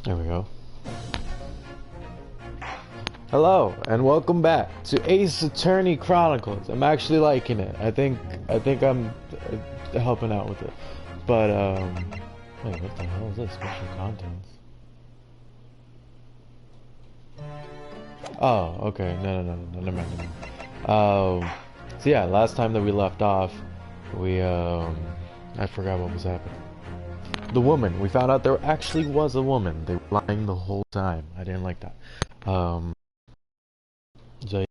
There we go. Hello and welcome back to Ace Attorney Chronicles. I'm actually liking it. I think I'm helping out with it. But wait, what the hell is this? Special contents. Oh, okay. No, never mind. So yeah, last time that we left off, we I forgot what was happening. The woman. We found out there actually was a woman. They were lying the whole time. I didn't like that. So yeah,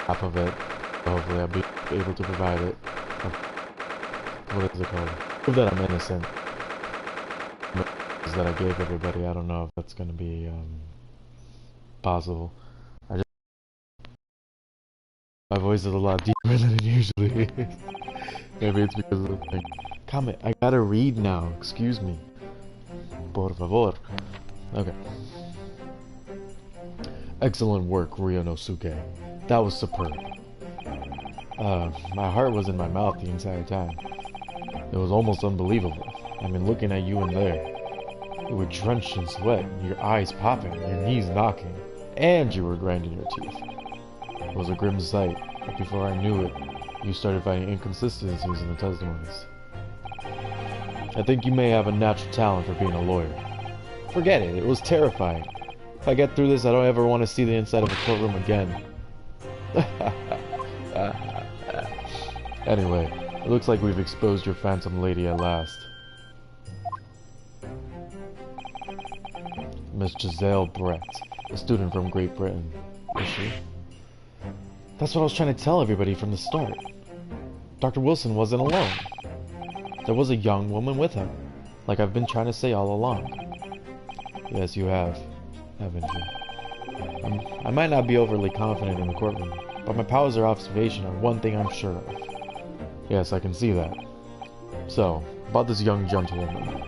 half of it. Hopefully I'll be able to provide it. What is it called? Prove that I'm innocent. That I gave everybody. I don't know if that's gonna be possible. My voice is a lot deeper than it usually is. Maybe it's because of the thing. Comment. I gotta read now. Excuse me. Por favor. Okay. Excellent work, Ryonosuke. That was superb. My heart was in my mouth the entire time. It was almost unbelievable. I mean, looking at you in there. You were drenched in sweat, your eyes popping, your knees knocking, and you were grinding your teeth. It was a grim sight, but before I knew it, you started finding inconsistencies in the testimonies. I think you may have a natural talent for being a lawyer. Forget it, it was terrifying. If I get through this, I don't ever want to see the inside of a courtroom again. Anyway, it looks like we've exposed your phantom lady at last. Miss Giselle Brett, a student from Great Britain. Is she? That's what I was trying to tell everybody from the start. Dr. Wilson wasn't alone. There was a young woman with him, like I've been trying to say all along. Yes, you have, haven't you? I might not be overly confident in the courtroom, but my powers of observation are one thing I'm sure of. Yes, I can see that. So, about this young gentlewoman.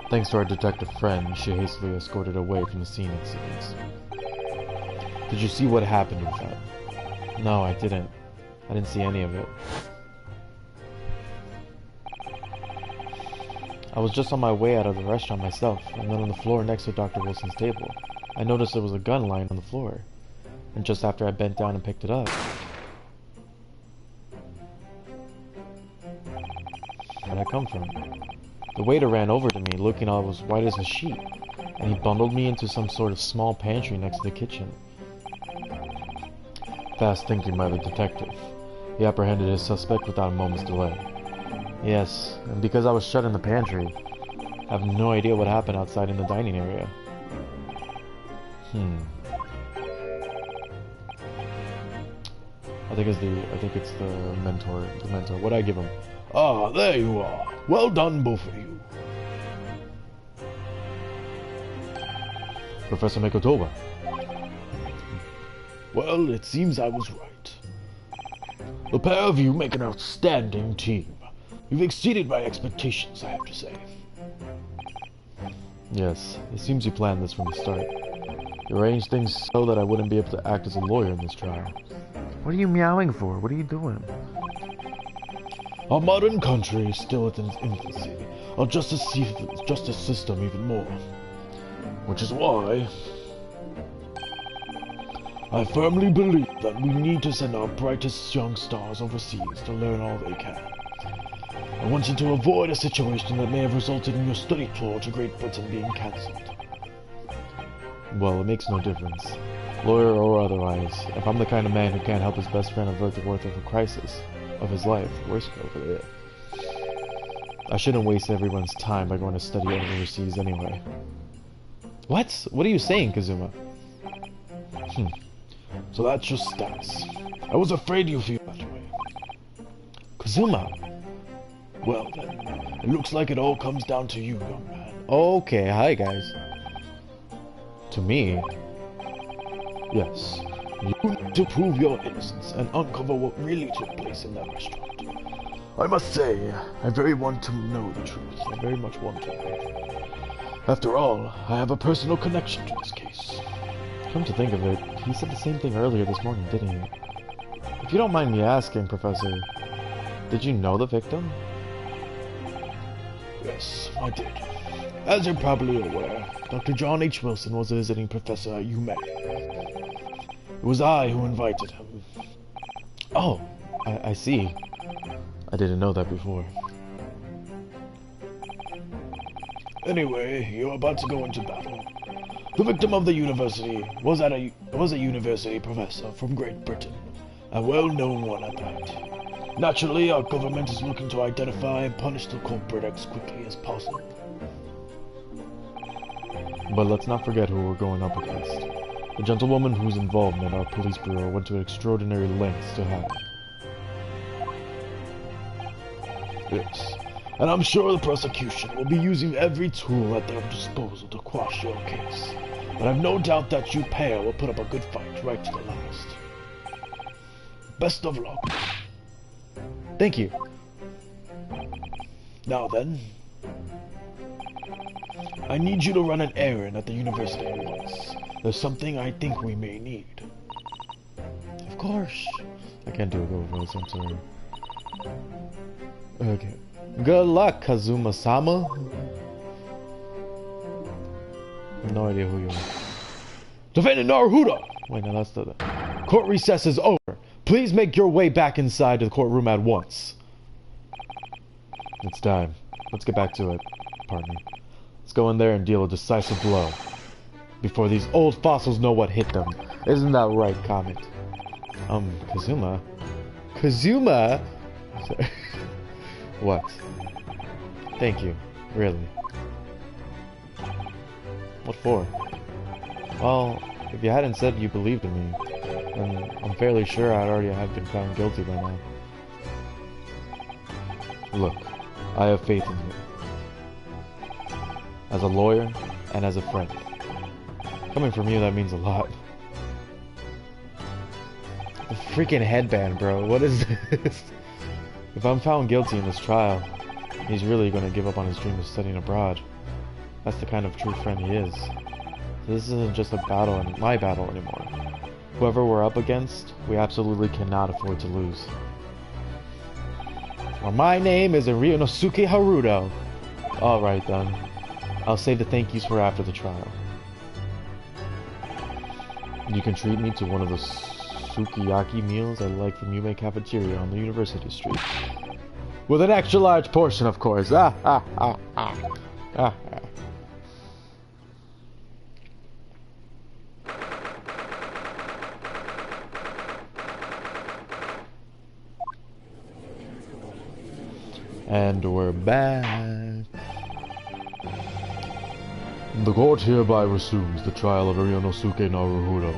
Thanks to our detective friend, she hastily escorted away from the scene, it seems. Did you see what happened with that? No, I didn't. I didn't see any of it. I was just on my way out of the restaurant myself, and then on the floor next to Dr. Wilson's table, I noticed there was a gun lying on the floor. And just after I bent down and picked it up... Where'd I come from? The waiter ran over to me, looking all as white as a sheet, and he bundled me into some sort of small pantry next to the kitchen. Fast thinking by the detective. He apprehended his suspect without a moment's delay. Yes, and because I was shut in the pantry, I have no idea what happened outside in the dining area. I think it's the mentor. What'd I give him? Ah, there you are. Well done, both of you. Professor Makotoba. Well, it seems I was right. The pair of you make an outstanding team. You've exceeded my expectations, I have to say. Yes, it seems you planned this from the start. You arranged things so that I wouldn't be able to act as a lawyer in this trial. What are you meowing for? What are you doing? Our modern country is still at its infancy. Our justice system even more. Which is why I firmly believe that we need to send our brightest young stars overseas to learn all they can. I want you to avoid a situation that may have resulted in your study tour to Great Britain being cancelled. Well, it makes no difference. Lawyer or otherwise, if I'm the kind of man who can't help his best friend avert the worth of a crisis of his life, worse over there. I shouldn't waste everyone's time by going to study overseas anyway. What? What are you saying, Kazuma? So that's your stance. I was afraid you feel that way. Kazuma! Well then, it looks like it all comes down to you, young man. Okay, hi guys. To me? Yes. You need to prove your innocence and uncover what really took place in that restaurant. I must say, I very want to know the truth. I very much want to. After all, I have a personal connection to this case. Come to think of it, he said the same thing earlier this morning, didn't he? If you don't mind me asking, Professor, did you know the victim? Yes, I did. As you're probably aware, Dr. John H. Wilson was a visiting professor at UMaine. It was I who invited him. Oh, I see. I didn't know that before. Anyway, you're about to go into battle. The victim of the university was a university professor from Great Britain, a well-known one at that. Naturally, our government is looking to identify and punish the culprit as quickly as possible. But let's not forget who we're going up against. The gentlewoman whose involvement our police bureau went to extraordinary lengths to have. Yes, and I'm sure the prosecution will be using every tool at their disposal to quash your case. But I've no doubt that you pair will put up a good fight right to the last. Best of luck. Thank you. Now then, I need you to run an errand at the university at once. There's something I think we may need. Of course. I can't do a go voice, I'm sorry. Okay. Good luck, Kazuma-sama. No idea who you are. Defendant Naruhodo! Wait, no, that's the... Court recess is over. Please make your way back inside the courtroom at once. It's time. Let's get back to it, partner. Let's go in there and deal a decisive blow. Before these old fossils know what hit them. Isn't that right, Comet? Kazuma? Kazuma? Sorry. What? Thank you. Really. What for? Well, if you hadn't said you believed in me, then I'm fairly sure I'd already have been found guilty by now. Look, I have faith in you. As a lawyer, and as a friend. Coming from you, that means a lot. The freaking headband, bro. What is this? If I'm found guilty in this trial, he's really going to give up on his dream of studying abroad. That's the kind of true friend he is. This isn't just a battle, my battle anymore. Whoever we're up against, we absolutely cannot afford to lose. Well, my name is Ryunosuke Haruto. Alright then. I'll save the thank yous for after the trial. You can treat me to one of the sukiyaki meals I like from Yume Cafeteria on the University Street. With an extra large portion, of course. And we're back. The court hereby resumes the trial of Ryunosuke Naruhodo.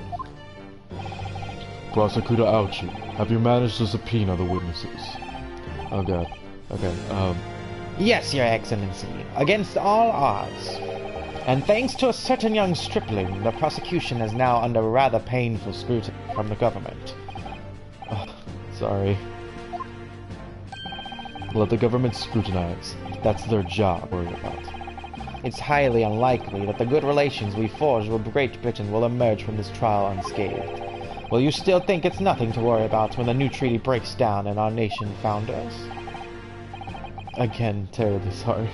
Prosecutor Aochi, have you managed to subpoena the witnesses? Oh god. Okay, Yes, Your Excellency. Against all odds. And thanks to a certain young stripling, the prosecution is now under rather painful scrutiny from the government. Sorry. Let the government scrutinize. That's their job to worry about. It's highly unlikely that the good relations we forged with Great Britain will emerge from this trial unscathed. Will you still think it's nothing to worry about when the new treaty breaks down and our nation founders? Again, terribly sorry.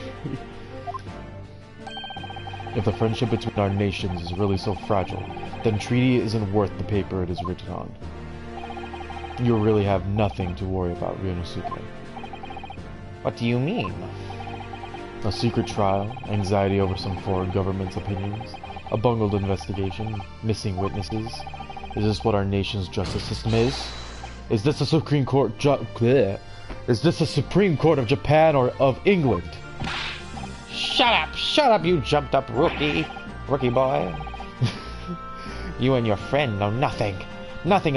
If the friendship between our nations is really so fragile, then treaty isn't worth the paper it is written on. You really have nothing to worry about, Ryunosuke. What do you mean? A secret trial, anxiety over some foreign government's opinions, a bungled investigation, missing witnesses. Is this what our nation's justice system is? Is this a Supreme Court Is this a Supreme Court of Japan or of England? Shut up, you jumped up rookie boy. You and your friend know nothing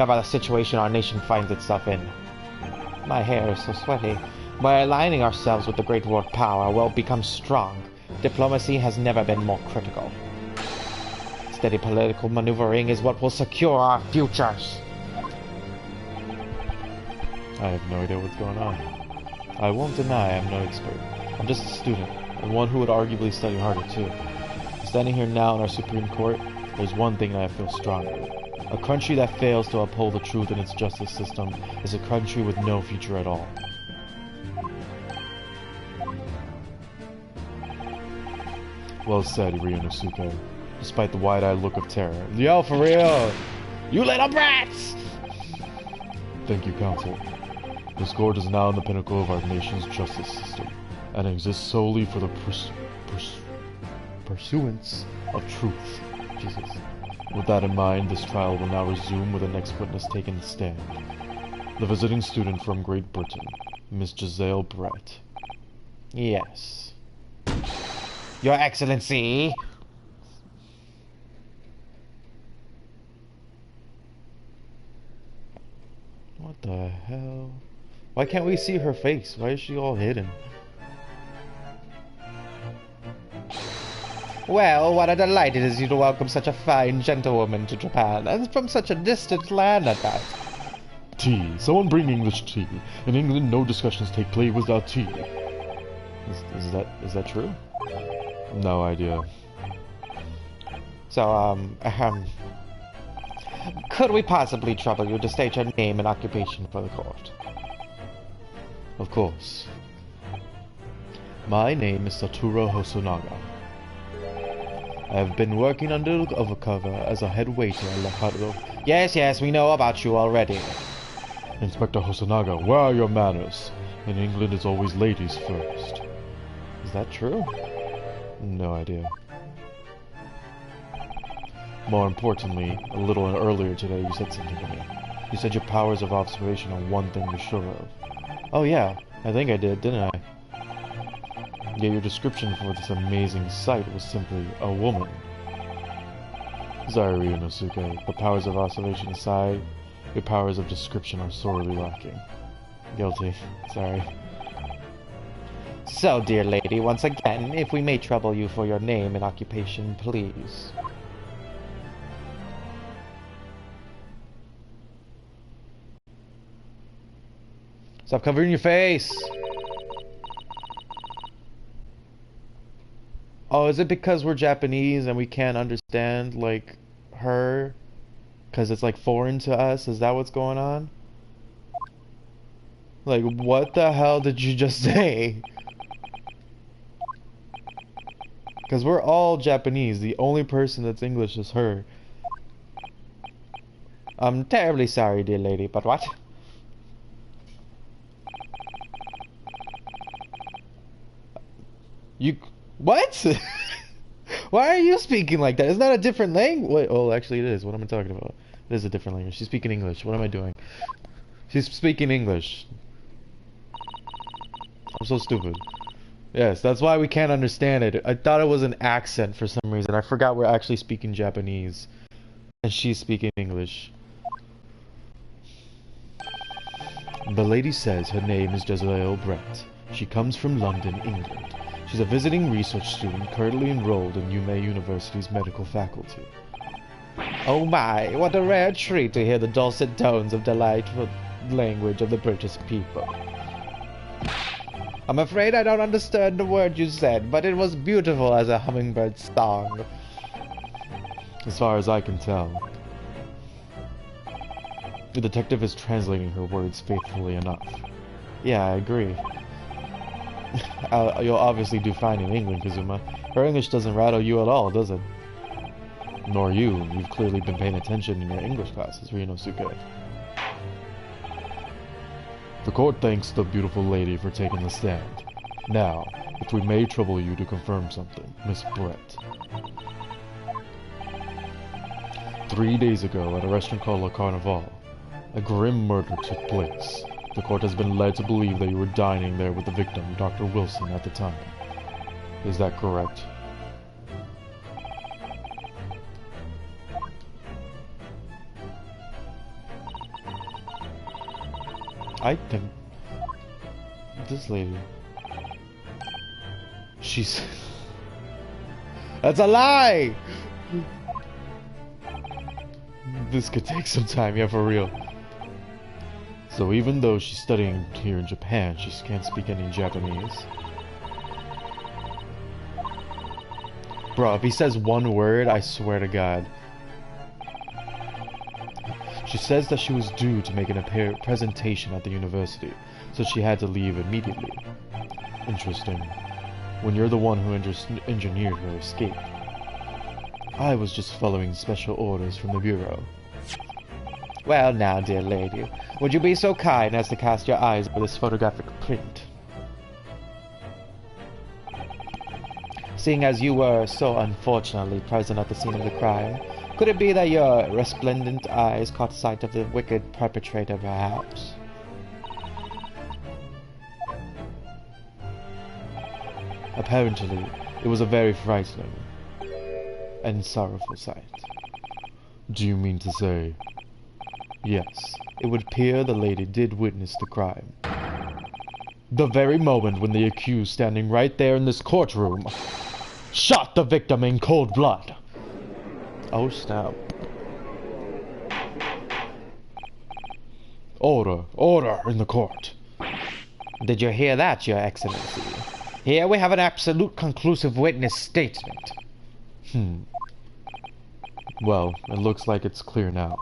about the situation our nation finds itself in. My hair is so sweaty. By aligning ourselves with the great world power, we'll become strong. Diplomacy has never been more critical. Steady political maneuvering is what will secure our futures. I have no idea what's going on. I won't deny I'm no expert. I'm just a student, and one who would arguably study harder too. Standing here now in our Supreme Court, there's one thing that I feel strongly. A country that fails to uphold the truth in its justice system is a country with no future at all. Well said, Ryunosuke. Despite the wide-eyed look of terror. Yo, for real! You little brats! Thank you, Counsel. This court is now in the pinnacle of our nation's justice system, and exists solely for the pursuance of truth. Jesus. With that in mind, this trial will now resume with the next witness taking the stand. The visiting student from Great Britain, Miss Giselle Brett. Yes. Your Excellency! What the hell? Why can't we see her face? Why is she all hidden? Well, what a delight it is you to welcome such a fine gentlewoman to Japan, and from such a distant land at that. Tea. Someone bring English tea. In England, no discussions take place without tea. Is that true? No idea. So, could we possibly trouble you to state your name and occupation for the court? Of course. My name is Satoru Hosonaga. I have been working undercover as a head waiter at La Cardo. Yes, we know about you already. Inspector Hosonaga, where are your manners? In England, it's always ladies first. Is that true? No idea. More importantly, a little earlier today, you said something to me. You said your powers of observation are one thing you're sure of. Oh yeah, I think I did, didn't I? Yet your description for this amazing sight was simply a woman. Sorry, Ryunosuke. The powers of observation aside, your powers of description are sorely lacking. Guilty. Sorry. So, dear lady, once again, if we may trouble you for your name and occupation, please. Stop covering your face! Oh, is it because we're Japanese and we can't understand, like, her? Because it's, like, foreign to us? Is that what's going on? Like, what the hell did you just say? Because we're all Japanese. The only person that's English is her. I'm terribly sorry, dear lady, but what? You... What? Why are you speaking like that? Isn't that a different language? Oh, actually it is. What am I talking about? It is a different language. She's speaking English. What am I doing? She's speaking English. I'm so stupid. Yes, that's why we can't understand it. I thought it was an accent for some reason. I forgot we're actually speaking Japanese. And she's speaking English. The lady says her name is Giselle Brett. She comes from London, England. She's a visiting research student currently enrolled in UMay University's medical faculty. Oh my, what a rare treat to hear the dulcet tones of delightful language of the British people. I'm afraid I don't understand the word you said, but it was beautiful as a hummingbird's song. As far as I can tell. The detective is translating her words faithfully enough. Yeah, I agree. You'll obviously do fine in England, Kazuma. Her English doesn't rattle you at all, does it? Nor you. You've clearly been paying attention in your English classes, Ryunosuke. The court thanks the beautiful lady for taking the stand. Now, if we may trouble you to confirm something, Miss Brett. 3 days ago, at a restaurant called Le Carnival, a grim murder took place. The court has been led to believe that you were dining there with the victim, Dr. Wilson, at the time. Is that correct? I think... this lady... she's... That's a lie! This could take some time, yeah, for real. So even though she's studying here in Japan, she can't speak any Japanese. Bro, if he says one word, I swear to God. She says that she was due to make a presentation at the university, so she had to leave immediately. Interesting. when you're the one who engineered her escape. I was just following special orders from the Bureau. Well now, dear lady, would you be so kind as to cast your eyes over this photographic print? Seeing as you were so unfortunately present at the scene of the crime, could it be that your resplendent eyes caught sight of the wicked perpetrator, perhaps? Apparently, it was a very frightening and sorrowful sight. Do you mean to say... Yes, it would appear the lady did witness the crime. The very moment when the accused, standing right there in this courtroom, shot the victim in cold blood. Oh, snap. Order, order in the court. Did you hear that, Your Excellency? Here we have an absolute conclusive witness statement. Well, it looks like it's clear now.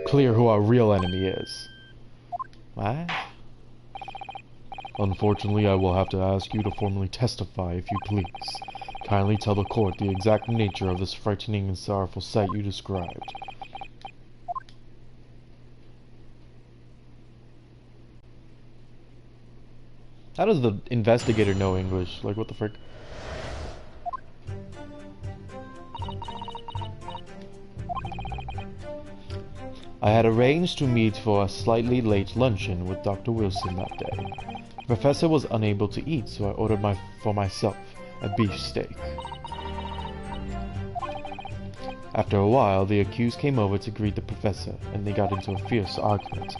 Clear who our real enemy is. What? Unfortunately, I will have to ask you to formally testify, if you please. Kindly tell the court the exact nature of this frightening and sorrowful sight you described. How does the investigator know English? Like, what the frick? I had arranged to meet for a slightly late luncheon with Dr. Wilson that day. The professor was unable to eat, so I ordered for myself a beefsteak. After a while, the accused came over to greet the professor, and they got into a fierce argument.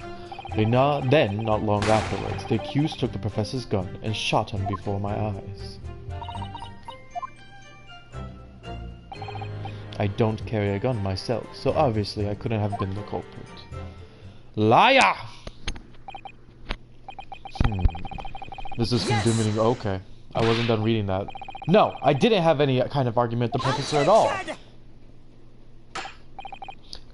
Then, not long afterwards, the accused took the professor's gun and shot him before my eyes. I don't carry a gun myself, so obviously I couldn't have been the culprit. Liar! This is condemning. Okay, I wasn't done reading that. No, I didn't have any kind of argument with the professor at all.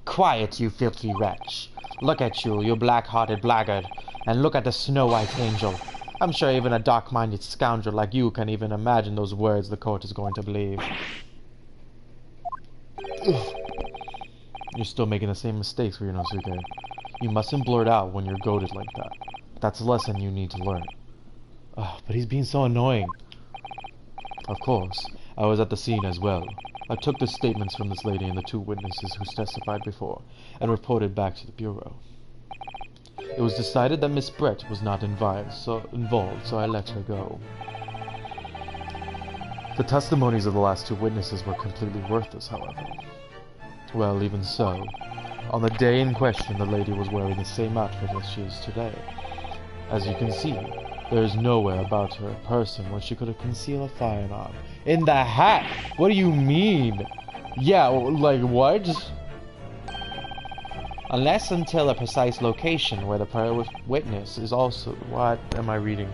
Quiet, you filthy wretch. Look at you, you black-hearted blackguard, and look at the snow-white angel. I'm sure even a dark-minded scoundrel like you can even imagine those words the court is going to believe. You're still making the same mistakes, Ryunosuke. You mustn't blurt out when you're goaded like that. That's a lesson you need to learn. But he's being so annoying. Of course, I was at the scene as well. I took the statements from this lady and the two witnesses who testified before, and reported back to the Bureau. It was decided that Miss Brett was not involved, so I let her go. The testimonies of the last two witnesses were completely worthless, however. Well, even so, on the day in question, the lady was wearing the same outfit as she is today. As you can see, there is nowhere about her person where she could have concealed a firearm. In the hat? What do you mean? Yeah, like what? Unless until a precise location where the witness is also... What am I reading?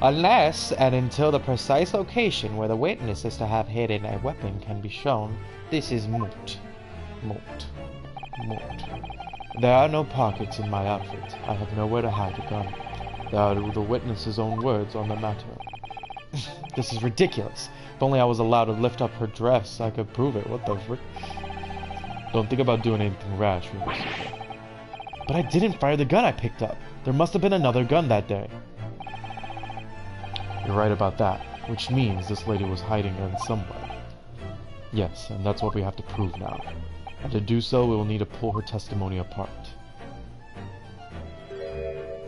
Unless and until the precise location where the witness is to have hidden a weapon can be shown, this is moot. Moot. Moot. There are no pockets in my outfit. I have nowhere to hide a gun. There are the witness's own words on the matter. This is ridiculous. If only I was allowed to lift up her dress, I could prove it. What the frick? Don't think about doing anything rash, Ryunosuke. But I didn't fire the gun I picked up. There must have been another gun that day. You're right about that, which means this lady was hiding them somewhere. Yes, and that's what we have to prove now. And to do so, we will need to pull her testimony apart.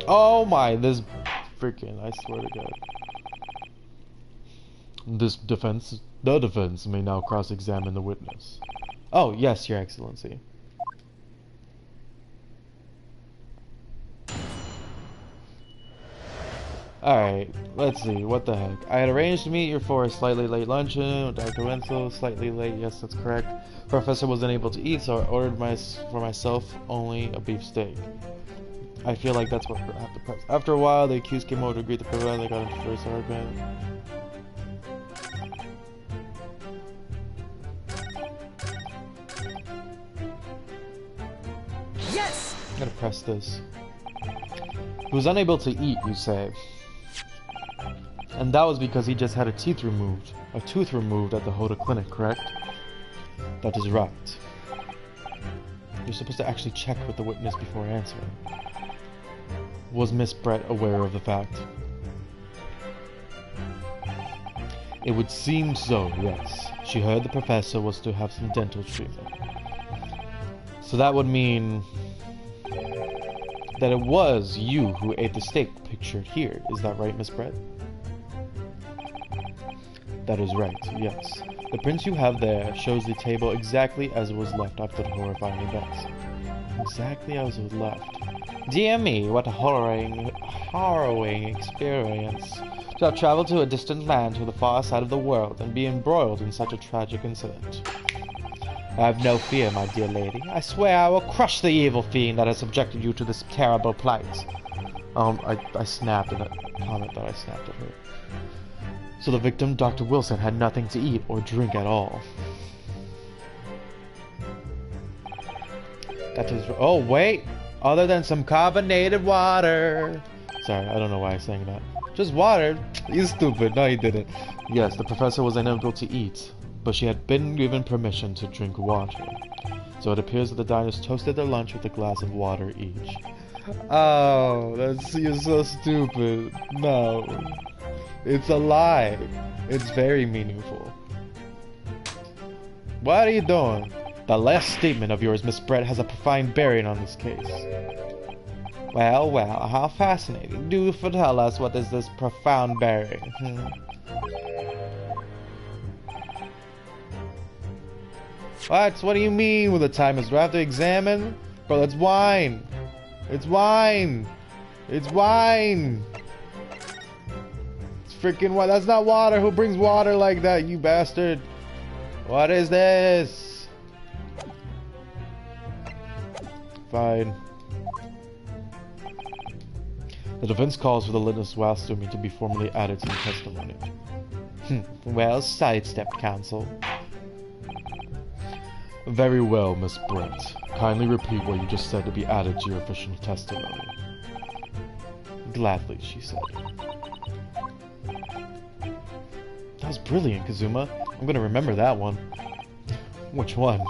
Oh my, this freaking, I swear to God. The defense may now cross-examine the witness. Oh, yes, Your Excellency. Alright, let's see, what the heck. I had arranged to meet you for a slightly late luncheon with Dr. Wenzel. Slightly late, yes, that's correct. Professor wasn't able to eat, so I ordered for myself only a beefsteak. I feel like that's what I have to press. After a while, the accused came over to greet the professor and they got into first argument. Yes! I'm gonna press this. He was unable to eat, you say. And that was because he just had a tooth removed at the Hoda Clinic, correct? That is right. You're supposed to actually check with the witness before answering. Was Miss Brett aware of the fact? It would seem so, yes. She heard the professor was to have some dental treatment. So that would mean that it was you who ate the steak pictured here. Is that right, Miss Brett? That is right, yes. The print you have there shows the table exactly as it was left after the horrifying events. Exactly as it was left. Dear me, what a harrowing experience. To have traveled to a distant land to the far side of the world and be embroiled in such a tragic incident. I have no fear, my dear lady. I swear I will crush the evil fiend that has subjected you to this terrible plight. I snapped in a comment that I snapped at her. So the victim, Dr. Wilson, had nothing to eat or drink at all. That is... Oh, wait! Other than some carbonated water. Sorry, I don't know why I sang that. Just water? You stupid. No, you didn't. Yes, the professor was unable to eat, but she had been given permission to drink water. So it appears that the diners toasted their lunch with a glass of water each. Oh, you're so stupid. No. It's a lie. It's very meaningful. What are you doing? The last statement of yours, Miss Brett, has a profound bearing on this case. Well, well, how fascinating. Do tell us what is this profound bearing? What do you mean when the time is right to examine? Bro, that's wine. It's wine. It's wine. It's freaking wine. That's not water. Who brings water like that, you bastard? What is this? Fine. The defense calls for the litmus blasphemy to be formally added to the testimony. Well sidestepped, counsel. Very well, Miss Brett. Kindly repeat what you just said to be added to your official testimony. Gladly, she said. That was brilliant, Kazuma. I'm gonna remember that one. Which one?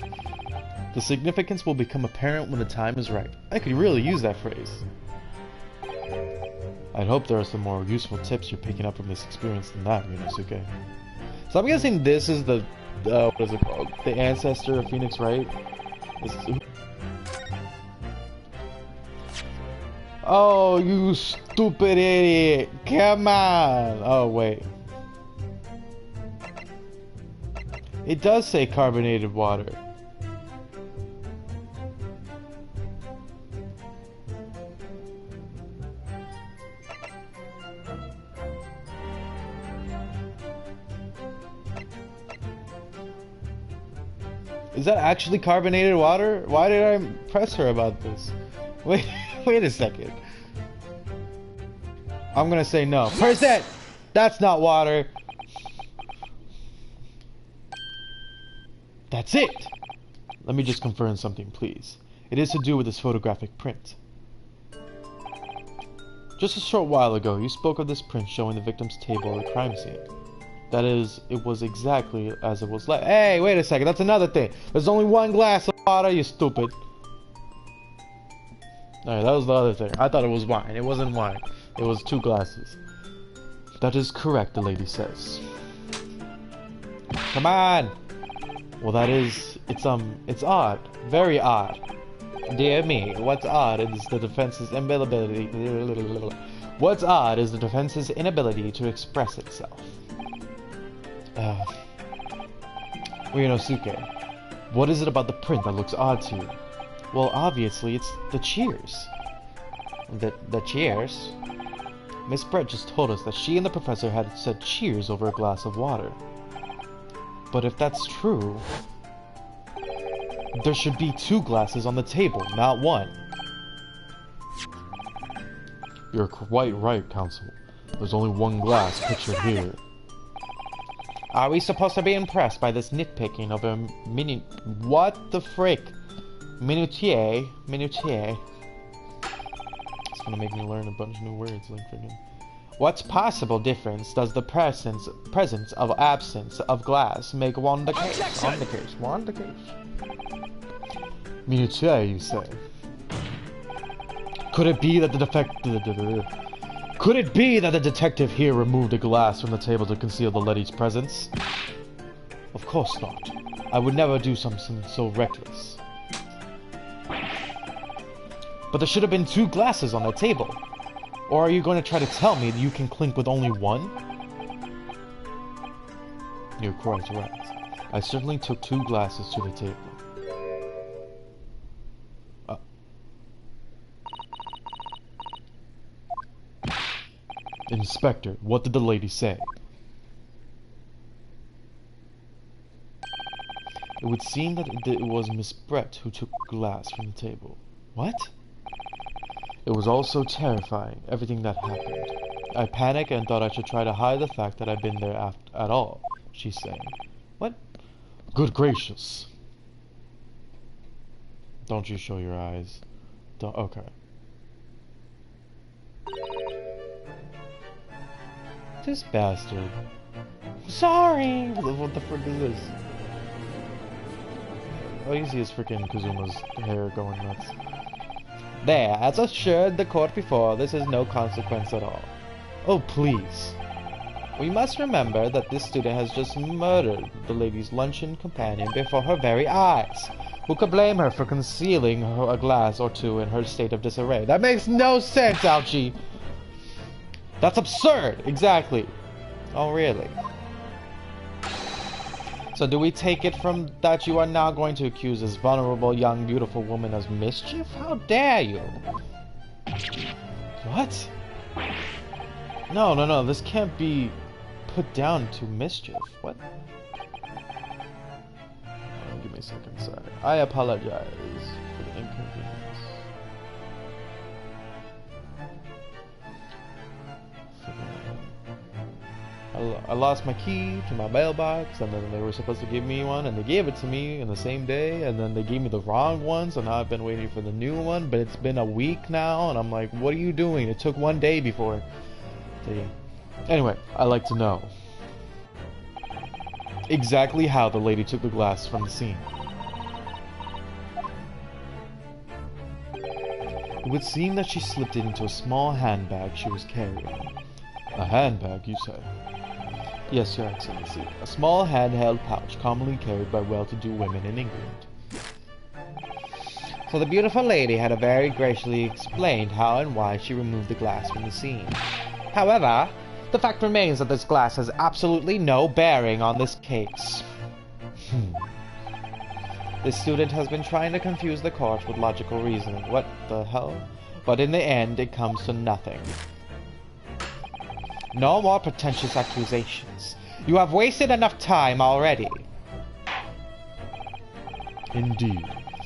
The significance will become apparent when the time is right. I could really use that phrase. I'd hope there are some more useful tips you're picking up from this experience than that, Ryunosuke. So I'm guessing this is the, what is it called? The ancestor of Phoenix Wright? Oh, you stupid idiot! Come on! Oh, wait. It does say carbonated water. Is that actually carbonated water? Why did I press her about this? Wait a second. I'm gonna say no. Percent! That's not water! That's it! Let me just confirm something, please. It is to do with this photographic print. Just a short while ago, you spoke of this print showing the victim's table at the crime scene. That is, it was exactly as it was left. Hey, wait a second, that's another thing. There's only one glass of water, you stupid. Alright, that was the other thing. I thought it was wine. It wasn't wine. It was 2 glasses. That is correct, the lady says. Come on! Well, that is... It's odd. Very odd. Dear me, what's odd is the defense's inability... What's odd is the defense's inability to express itself. Ryunosuke, what is it about the print that looks odd to you? Well, obviously, it's the cheers. The cheers? Miss Brett just told us that she and the professor had said cheers over a glass of water. But if that's true, there should be 2 glasses on the table, not 1. You're quite right, Counsel. There's only 1 glass pictured here. Are we supposed to be impressed by this nitpicking of a what the frick? Minutiae? It's gonna make me learn a bunch of new words, like freaking. What possible difference does the presence of absence of glass make on the case? On the case. Minutiae, you say? Could it be that the detective here removed a glass from the table to conceal the lady's presence? Of course not. I would never do something so reckless. But there should have been 2 glasses on the table. Or are you going to try to tell me that you can clink with only one? You're quite right. I certainly took 2 glasses to the table. Inspector, what did the lady say? It would seem that it was Miss Brett who took glass from the table. What? It was all so terrifying, everything that happened. I panicked and thought I should try to hide the fact that I'd been there at all, she's saying. What? Good gracious. Don't you show your eyes. Don't. Okay. This bastard. Sorry! What the frick is this? All you see is freaking Kazuma's hair going nuts. There, as assured the court before, this is no consequence at all. Oh, please. We must remember that this student has just murdered the lady's luncheon companion before her very eyes. Who could blame her for concealing a glass or 2 in her state of disarray? That makes no sense, Ouchie! That's absurd! Exactly. Oh, really? So do we take it from that you are now going to accuse this vulnerable, young, beautiful woman of mischief? How dare you? What? No, this can't be put down to mischief. What? Oh, give me a second, sorry. I apologize for the inconvenience. I lost my key to my mailbox, and then they were supposed to give me one, and they gave it to me in the same day, and then they gave me the wrong one, so now I've been waiting for the new one, but it's been a week now, and I'm like, what are you doing? It took 1 day before. Anyway, I'd like to know exactly how the lady took the glass from the scene. It would seem that she slipped it into a small handbag she was carrying. A handbag, you say? Yes, Your Excellency. A small handheld pouch commonly carried by well-to-do women in England. So the beautiful lady had very graciously explained how and why she removed the glass from the scene. However, the fact remains that this glass has absolutely no bearing on this case. This student has been trying to confuse the court with logical reasoning. What the hell? But in the end, it comes to nothing. No more pretentious accusations. You have wasted enough time already. Indeed.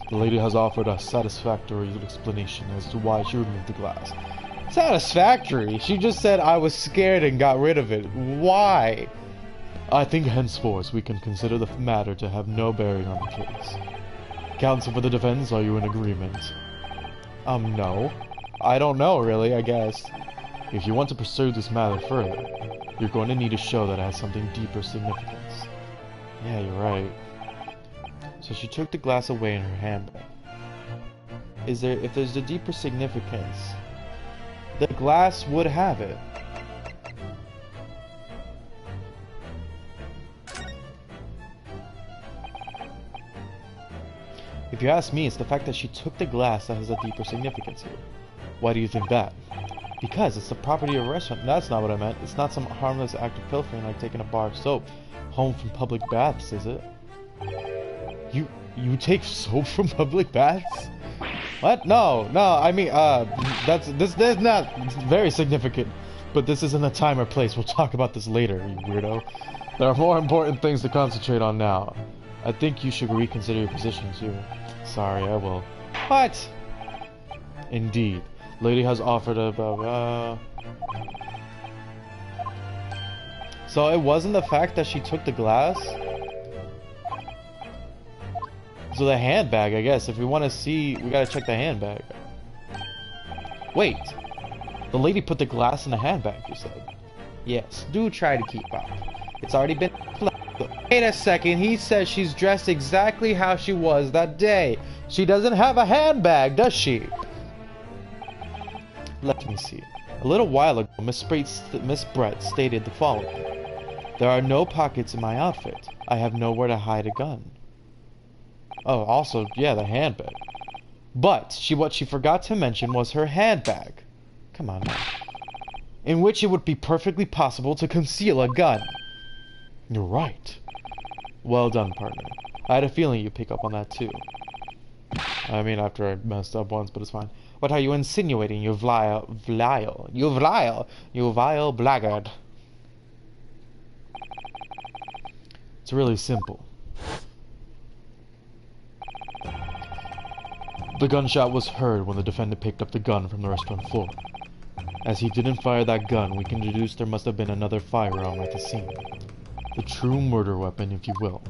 The lady has offered a satisfactory explanation as to why she removed the glass. Satisfactory? She just said I was scared and got rid of it. Why? I think henceforth we can consider the matter to have no bearing on the case. Counsel for the defense, are you in agreement? No. I don't know, really, I guess. If you want to pursue this matter further, you're going to need to show that it has something deeper significance. Yeah, you're right. So she took the glass away in her handbag. If there's a deeper significance, the glass would have it. If you ask me, it's the fact that she took the glass that has a deeper significance here. Why do you think that? Because it's the property of a restaurant. That's not what I meant. It's not some harmless act of pilfering like taking a bar of soap home from public baths, is it? You take soap from public baths? What? No, I mean, that's not very significant. But this isn't the time or place. We'll talk about this later, you weirdo. There are more important things to concentrate on now. I think you should reconsider your position too. Sorry, I will. What? Indeed. Lady has offered a So it wasn't the fact that she took the glass? So the handbag, I guess. If we want to see, we gotta check the handbag. Wait. The lady put the glass in the handbag, you said. Yes, do try to keep up. It's already been... Wait a second, he says she's dressed exactly how she was that day. She doesn't have a handbag, does she? Let me see. A little while ago, Miss Brett stated the following. There are no pockets in my outfit. I have nowhere to hide a gun. Oh, also, yeah, the handbag. But what she forgot to mention was her handbag. Come on now. In which it would be perfectly possible to conceal a gun. You're right. Well done, partner. I had a feeling you'd pick up on that too. I mean, after I messed up once, but it's fine. What are you insinuating, you vile blackguard? It's really simple. The gunshot was heard when the defendant picked up the gun from the restaurant floor. As he didn't fire that gun, we can deduce there must have been another firearm at the scene. The true murder weapon, if you will.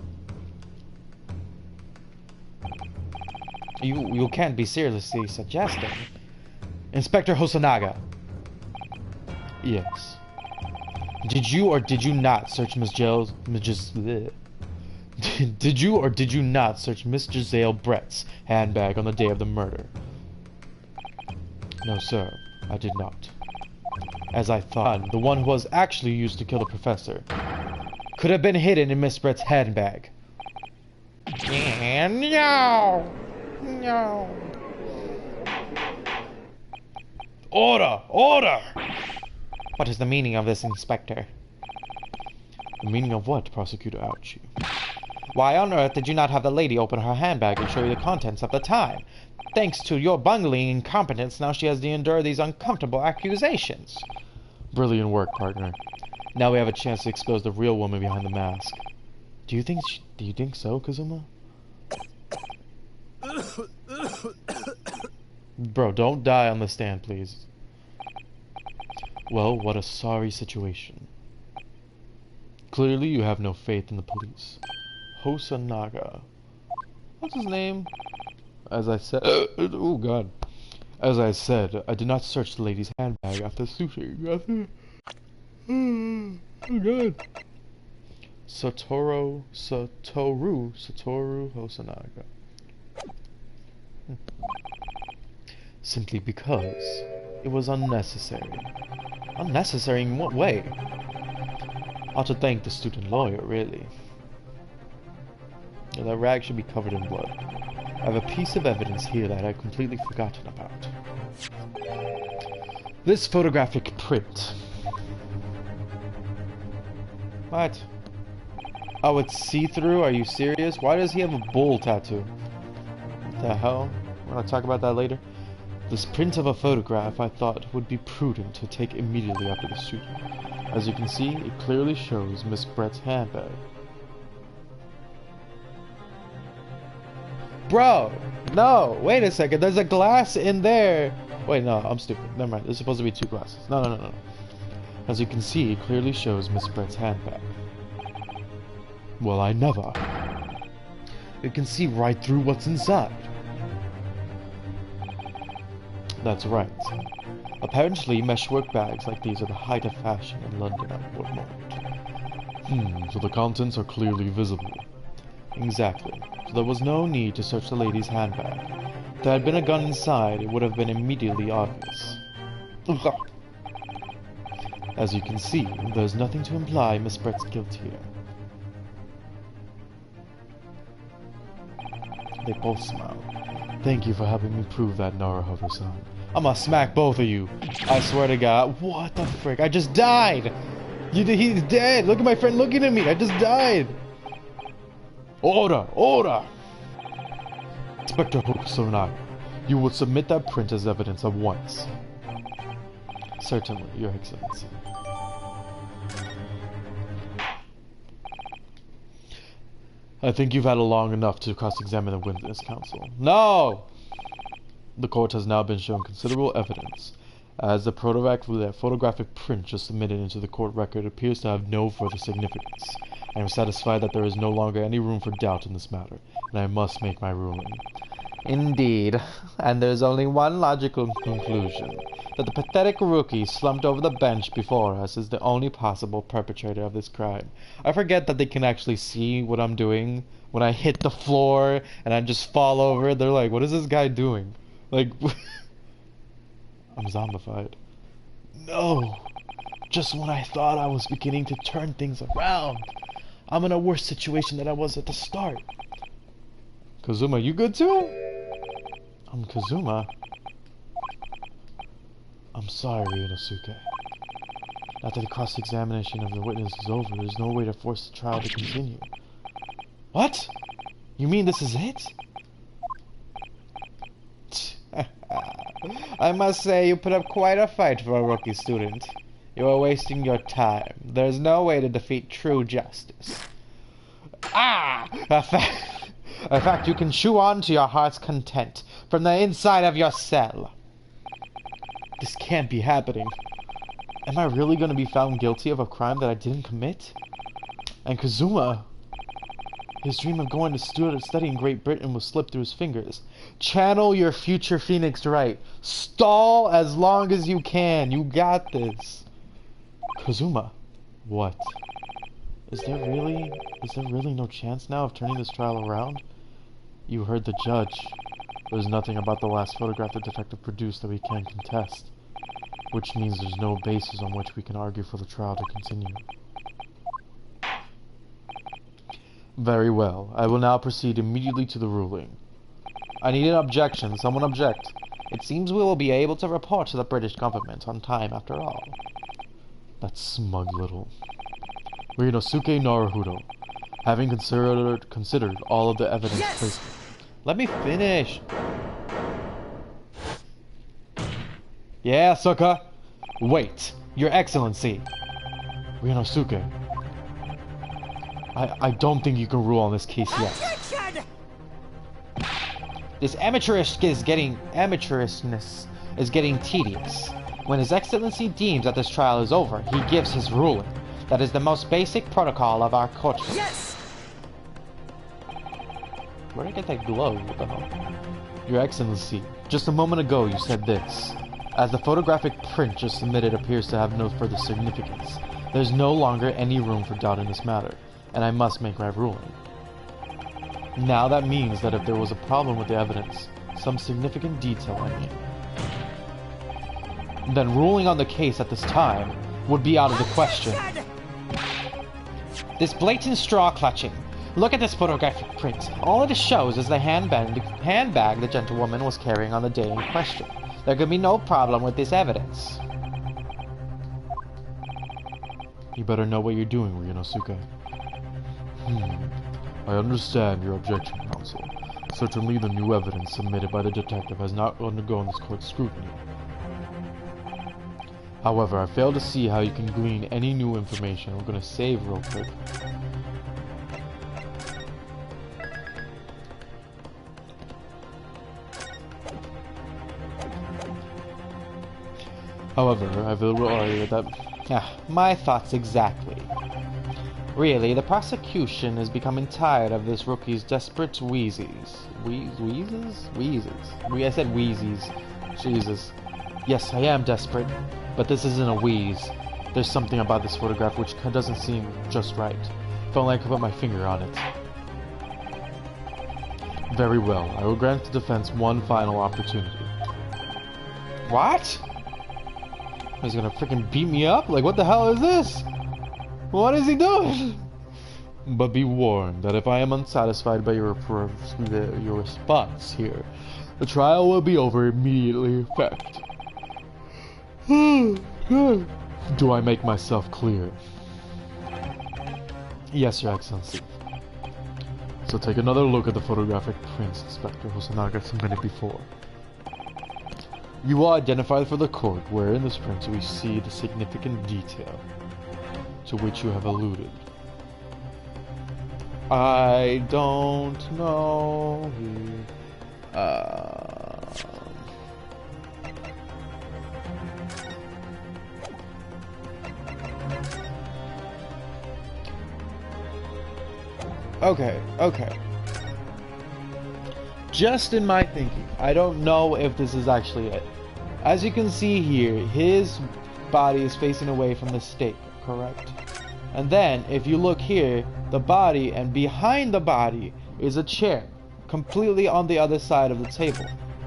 You can't be seriously suggesting. Inspector Hosonaga. Yes. Did you or did you not search Did you or did you not search Miss Giselle Brett's handbag on the day of the murder? No, sir, I did not. As I thought, the one who was actually used to kill the professor could have been hidden in Miss Brett's handbag. No! No. Order! Order! What is the meaning of this, Inspector? The meaning of what, Prosecutor Ouchie? Why on earth did you not have the lady open her handbag and show you the contents at the time? Thanks to your bungling incompetence, now she has to endure these uncomfortable accusations. Brilliant work, partner. Now we have a chance to expose the real woman behind the mask. Do you think so, Kazuma? Bro, don't die on the stand, please. Well, what a sorry situation. Clearly you have no faith in the police. Hosonaga. What's his name? As I said... oh, God. As I said, I did not search the lady's handbag after sushi. Oh, God. Satoru Hosonaga. Simply because it was unnecessary. Unnecessary in what way? Ought to thank the student lawyer, really. Yeah, that rag should be covered in blood. I have a piece of evidence here that I've completely forgotten about. This photographic print. What? Oh, it's see-through? Are you serious? Why does he have a bull tattoo? What the hell? We're gonna talk about that later. This print of a photograph I thought would be prudent to take immediately after the shooting. As you can see, it clearly shows Miss Brett's handbag. Bro! No! Wait a second, there's a glass in there! Wait, no, I'm stupid. Never mind, there's supposed to be two glasses. No. As you can see, it clearly shows Miss Brett's handbag. Well, I never. You can see right through what's inside. That's right. Apparently, meshwork bags like these are the height of fashion in London at what moment. So the contents are clearly visible. Exactly. So there was no need to search the lady's handbag. If there had been a gun inside, it would have been immediately obvious. As you can see, there's nothing to imply Miss Brett's guilt here. They both smile. Thank you for helping me prove that, Naruhodo-san. I'ma smack both of you. I swear to God. What the frick? I just died! He's dead! Look at my friend looking at me! I just died! Order! Order! Inspector Hosonaga, you will submit that print as evidence at once. Certainly, Your Excellency. I think you've had long enough to cross-examine the witness, counsel. No! The court has now been shown considerable evidence, as the photographic print just submitted into the court record appears to have no further significance. I am satisfied that there is no longer any room for doubt in this matter, and I must make my ruling. Indeed, and there's only one logical conclusion. That the pathetic rookie slumped over the bench before us is the only possible perpetrator of this crime. I forget that they can actually see what I'm doing. When I hit the floor and I just fall over, they're like, what is this guy doing? Like, I'm zombified. No! Just when I thought I was beginning to turn things around, I'm in a worse situation than I was at the start. Kazuma, you good too? I'm Kazuma. I'm sorry, Ryunosuke. After the cross-examination of the witness is over, there's no way to force the trial to continue. What? You mean this is it? I must say, you put up quite a fight for a rookie student. You are wasting your time. There's no way to defeat true justice. Ah! In fact, you can chew on to your heart's content from the inside of your cell. This can't be happening. Am I really going to be found guilty of a crime that I didn't commit? And Kazuma, his dream of going to study in Great Britain will slip through his fingers. Channel your future Phoenix right. Stall as long as you can. You got this. Kazuma. What? Is there really no chance now of turning this trial around? You heard the judge. There's nothing about the last photograph the detective produced that we can contest. Which means there's no basis on which we can argue for the trial to continue. Very well. I will now proceed immediately to the ruling. I need an objection. Someone object. It seems we will be able to report to the British government on time after all. That smug little... Ryunosuke Naruhodo, having considered all of the evidence placed... Let me finish! Yeah, sucker! Wait, Your Excellency! Ryunosuke, I don't think you can rule on this case yet. Attention! This amateurishness is getting tedious. When His Excellency deems that this trial is over, he gives his ruling. That is the most basic protocol of our courtroom. Yes! Where did I get that glow? What the hell? Your Excellency, just a moment ago you said this. As the photographic print just submitted appears to have no further significance, there's no longer any room for doubt in this matter, and I must make my ruling. Now that means that if there was a problem with the evidence, some significant detail I mean, then ruling on the case at this time would be out of the question. This blatant straw clutching. Look at this photographic print. All it shows is the handbag the gentlewoman was carrying on the day in question. There could be no problem with this evidence. You better know what you're doing, Ryunosuke. I understand your objection, counsel. Certainly the new evidence submitted by the detective has not undergone this court's scrutiny. However, I fail to see how you can glean any new information. We're gonna save real quick. However, I will argue that... my thoughts exactly. Really, the prosecution is becoming tired of this rookie's desperate wheezes. Wheezes? I said wheezes. Jesus. Yes, I am desperate, but this isn't a wheeze. There's something about this photograph which doesn't seem just right. If only I could put my finger on it. Very well, I will grant the defense one final opportunity. What? He's gonna freaking beat me up? Like, what the hell is this? What is he doing? But be warned that if I am unsatisfied by your response here, the trial will be over immediately effect. Do I make myself clear? Yes, Your Excellency. So take another look at the photographic prints Inspector Hosonaga submitted before. You will identify for the court where in this print we see the significant detail to which you have alluded. I don't know. Okay. just in my thinking. I don't know if this is actually it. As you can see here, his body is facing away from the stake, correct? And then, if you look here, the body, and behind the body is a chair, completely on the other side of the table.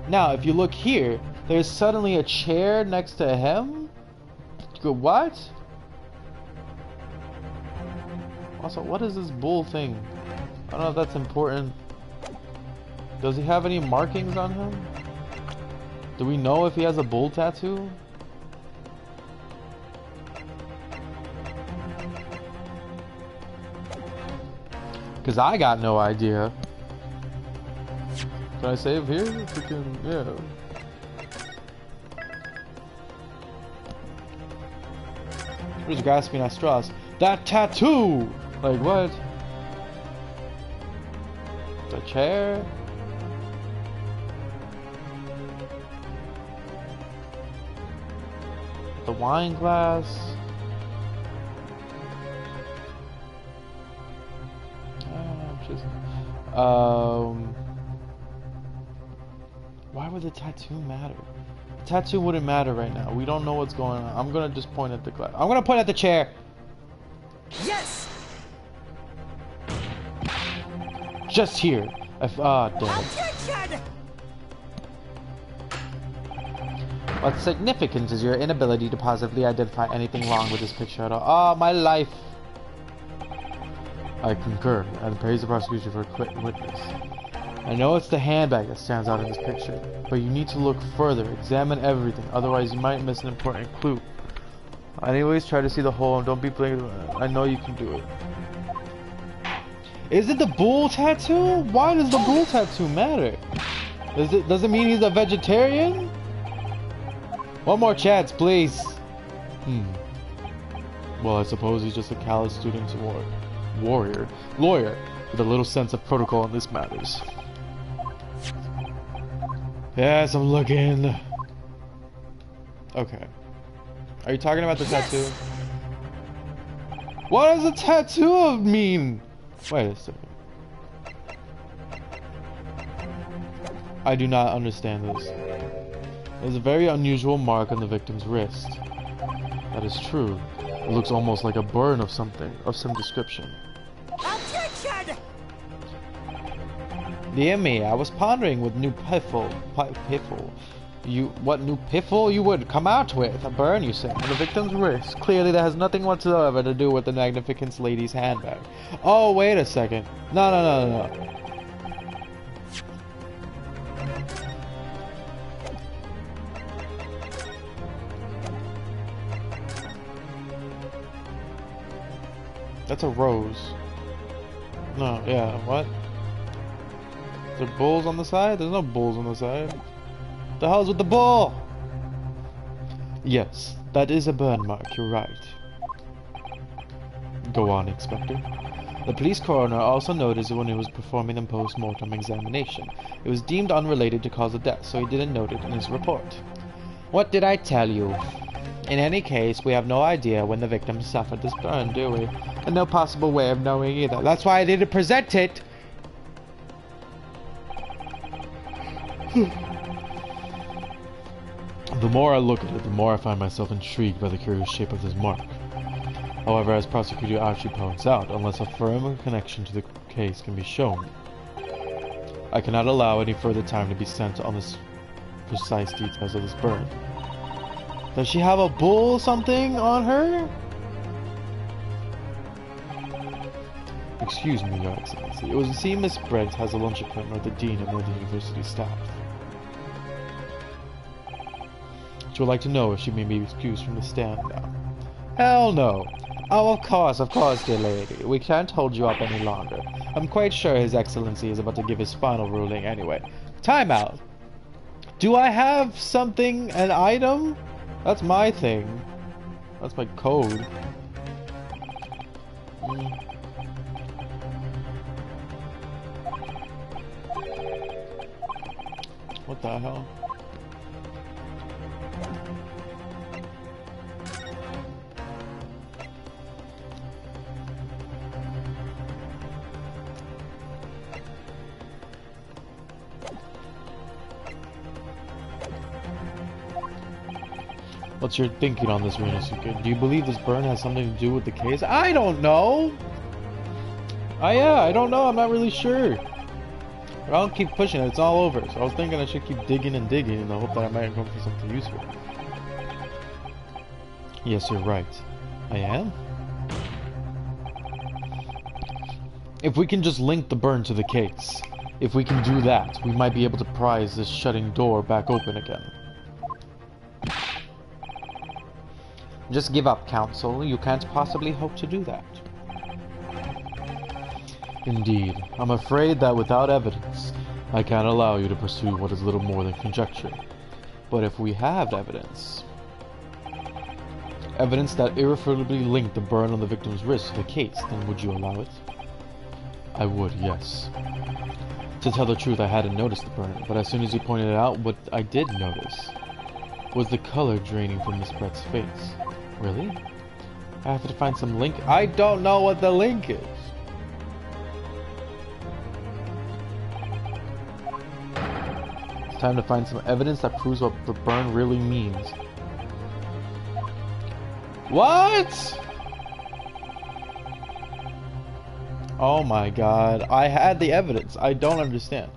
Now, if you look here, there's suddenly a chair next to him? What? Also, what is this bull thing? I don't know if that's important. Does he have any markings on him? Do we know if he has a bull tattoo? Because I got no idea. Can I save here? Freaking, yeah. Who's grasping at straws? That tattoo! Like what? The chair? The wine glass? Why would the tattoo matter? The tattoo wouldn't matter right now. We don't know what's going on. I'm gonna just point at the glass. I'm gonna point at the chair. Yes. Just here. Damn it. What's significant is your inability to positively identify anything wrong with this picture at all. Oh, my life. I concur and praise the prosecution for a quick witness. I know it's the handbag that stands out in this picture, but you need to look further, examine everything, otherwise you might miss an important clue. Anyways, try to see the hole and don't be blinking. I know you can do it. Is it the bull tattoo? Why does the bull tattoo matter? Does it mean he's a vegetarian? One more chance, please. Well, I suppose he's just a callous student or lawyer with a little sense of protocol in this matters. Yes, I'm looking. Okay. Are you talking about the tattoo? What does a tattoo mean? Wait a second. I do not understand this. There's a very unusual mark on the victim's wrist. That is true. It looks almost like a burn of something, of some description. Objection! Dear me, I was pondering what new piffle you would come out with. A burn, you say, on the victim's wrist. Clearly that has nothing whatsoever to do with the Magnificence lady's handbag. Oh, wait a second. No. That's a rose. No, yeah, what? Is there bulls on the side? There's no bulls on the side. The hell's with the bull? Yes, that is a burn mark, you're right. Go on, Inspector. The police coroner also noticed it when he was performing a post-mortem examination. It was deemed unrelated to cause of death, so he didn't note it in his report. What did I tell you? In any case, we have no idea when the victim suffered this burn, do we? And no possible way of knowing either. That's why I didn't present it! The more I look at it, the more I find myself intrigued by the curious shape of this mark. However, as Prosecutor Archie points out, unless a firm connection to the case can be shown, I cannot allow any further time to be spent on the precise details of this burn. Does she have a bull something on her? Excuse me, Your Excellency. It was to see Miss Brent has a lunch appointment with the Dean of the University staff. She would like to know if she may be excused from the stand now. Hell no. Oh, of course, dear lady. We can't hold you up any longer. I'm quite sure His Excellency is about to give his final ruling anyway. Time out. Do I have something, an item? That's my thing. That's my code. What the hell? What's your thinking on this, Ryunosuke? Do you believe this burn has something to do with the case? I don't know! Yeah, I don't know, I'm not really sure. But I'll keep pushing it, it's all over. So I was thinking I should keep digging and digging in the hope that I might come for something useful. Yes, you're right. I am? If we can just link the burn to the case, if we can do that, we might be able to prise this shutting door back open again. Just give up, Counsel. You can't possibly hope to do that. Indeed. I'm afraid that without evidence, I can't allow you to pursue what is little more than conjecture. But if we have evidence that irrefutably linked the burn on the victim's wrist to the case, then would you allow it? I would, yes. To tell the truth, I hadn't noticed the burn, but as soon as you pointed it out, what I did notice was the color draining from Miss Brett's face. Really? I have to find some link. I don't know what the link is. Time to find some evidence that proves what the burn really means. What? Oh my god. I had the evidence. I don't understand.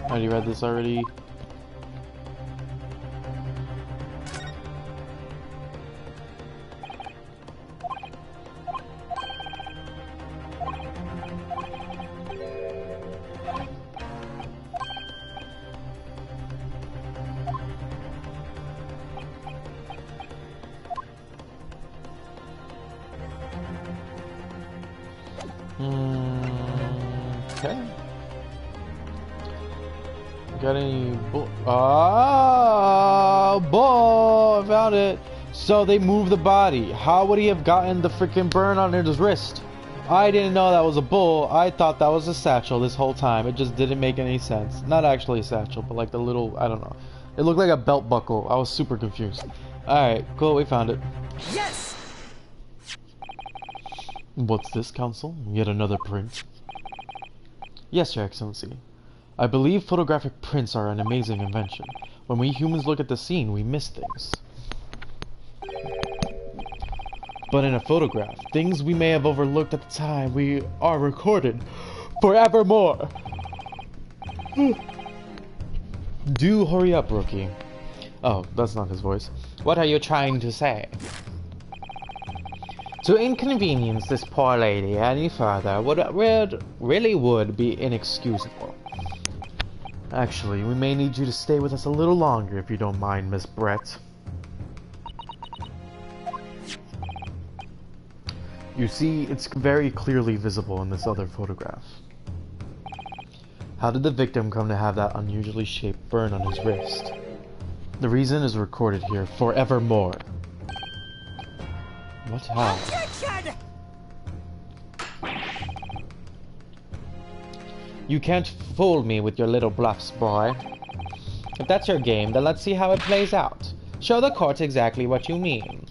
I already read this already. Okay. Got any bull? Ah, bull! I found it. So they moved the body. How would he have gotten the freaking burn on his wrist? I didn't know that was a bull. I thought that was a satchel this whole time. It just didn't make any sense. Not actually a satchel, but like the little, I don't know. It looked like a belt buckle. I was super confused. Alright, cool, we found it. Yes! What's this, Counsel? Yet another print? Yes, Your Excellency. I believe photographic prints are an amazing invention. When we humans look at the scene, we miss things. But in a photograph, things we may have overlooked at the time, we are recorded forevermore. Do hurry up, Rookie. Oh, that's not his voice. What are you trying to say? To inconvenience this poor lady any further really would be inexcusable. Actually, we may need you to stay with us a little longer if you don't mind, Miss Brett. You see, it's very clearly visible in this other photograph. How did the victim come to have that unusually shaped burn on his wrist? The reason is recorded here forevermore. What? How? You can't fool me with your little bluffs, boy. If that's your game, then let's see how it plays out. Show the court exactly what you mean.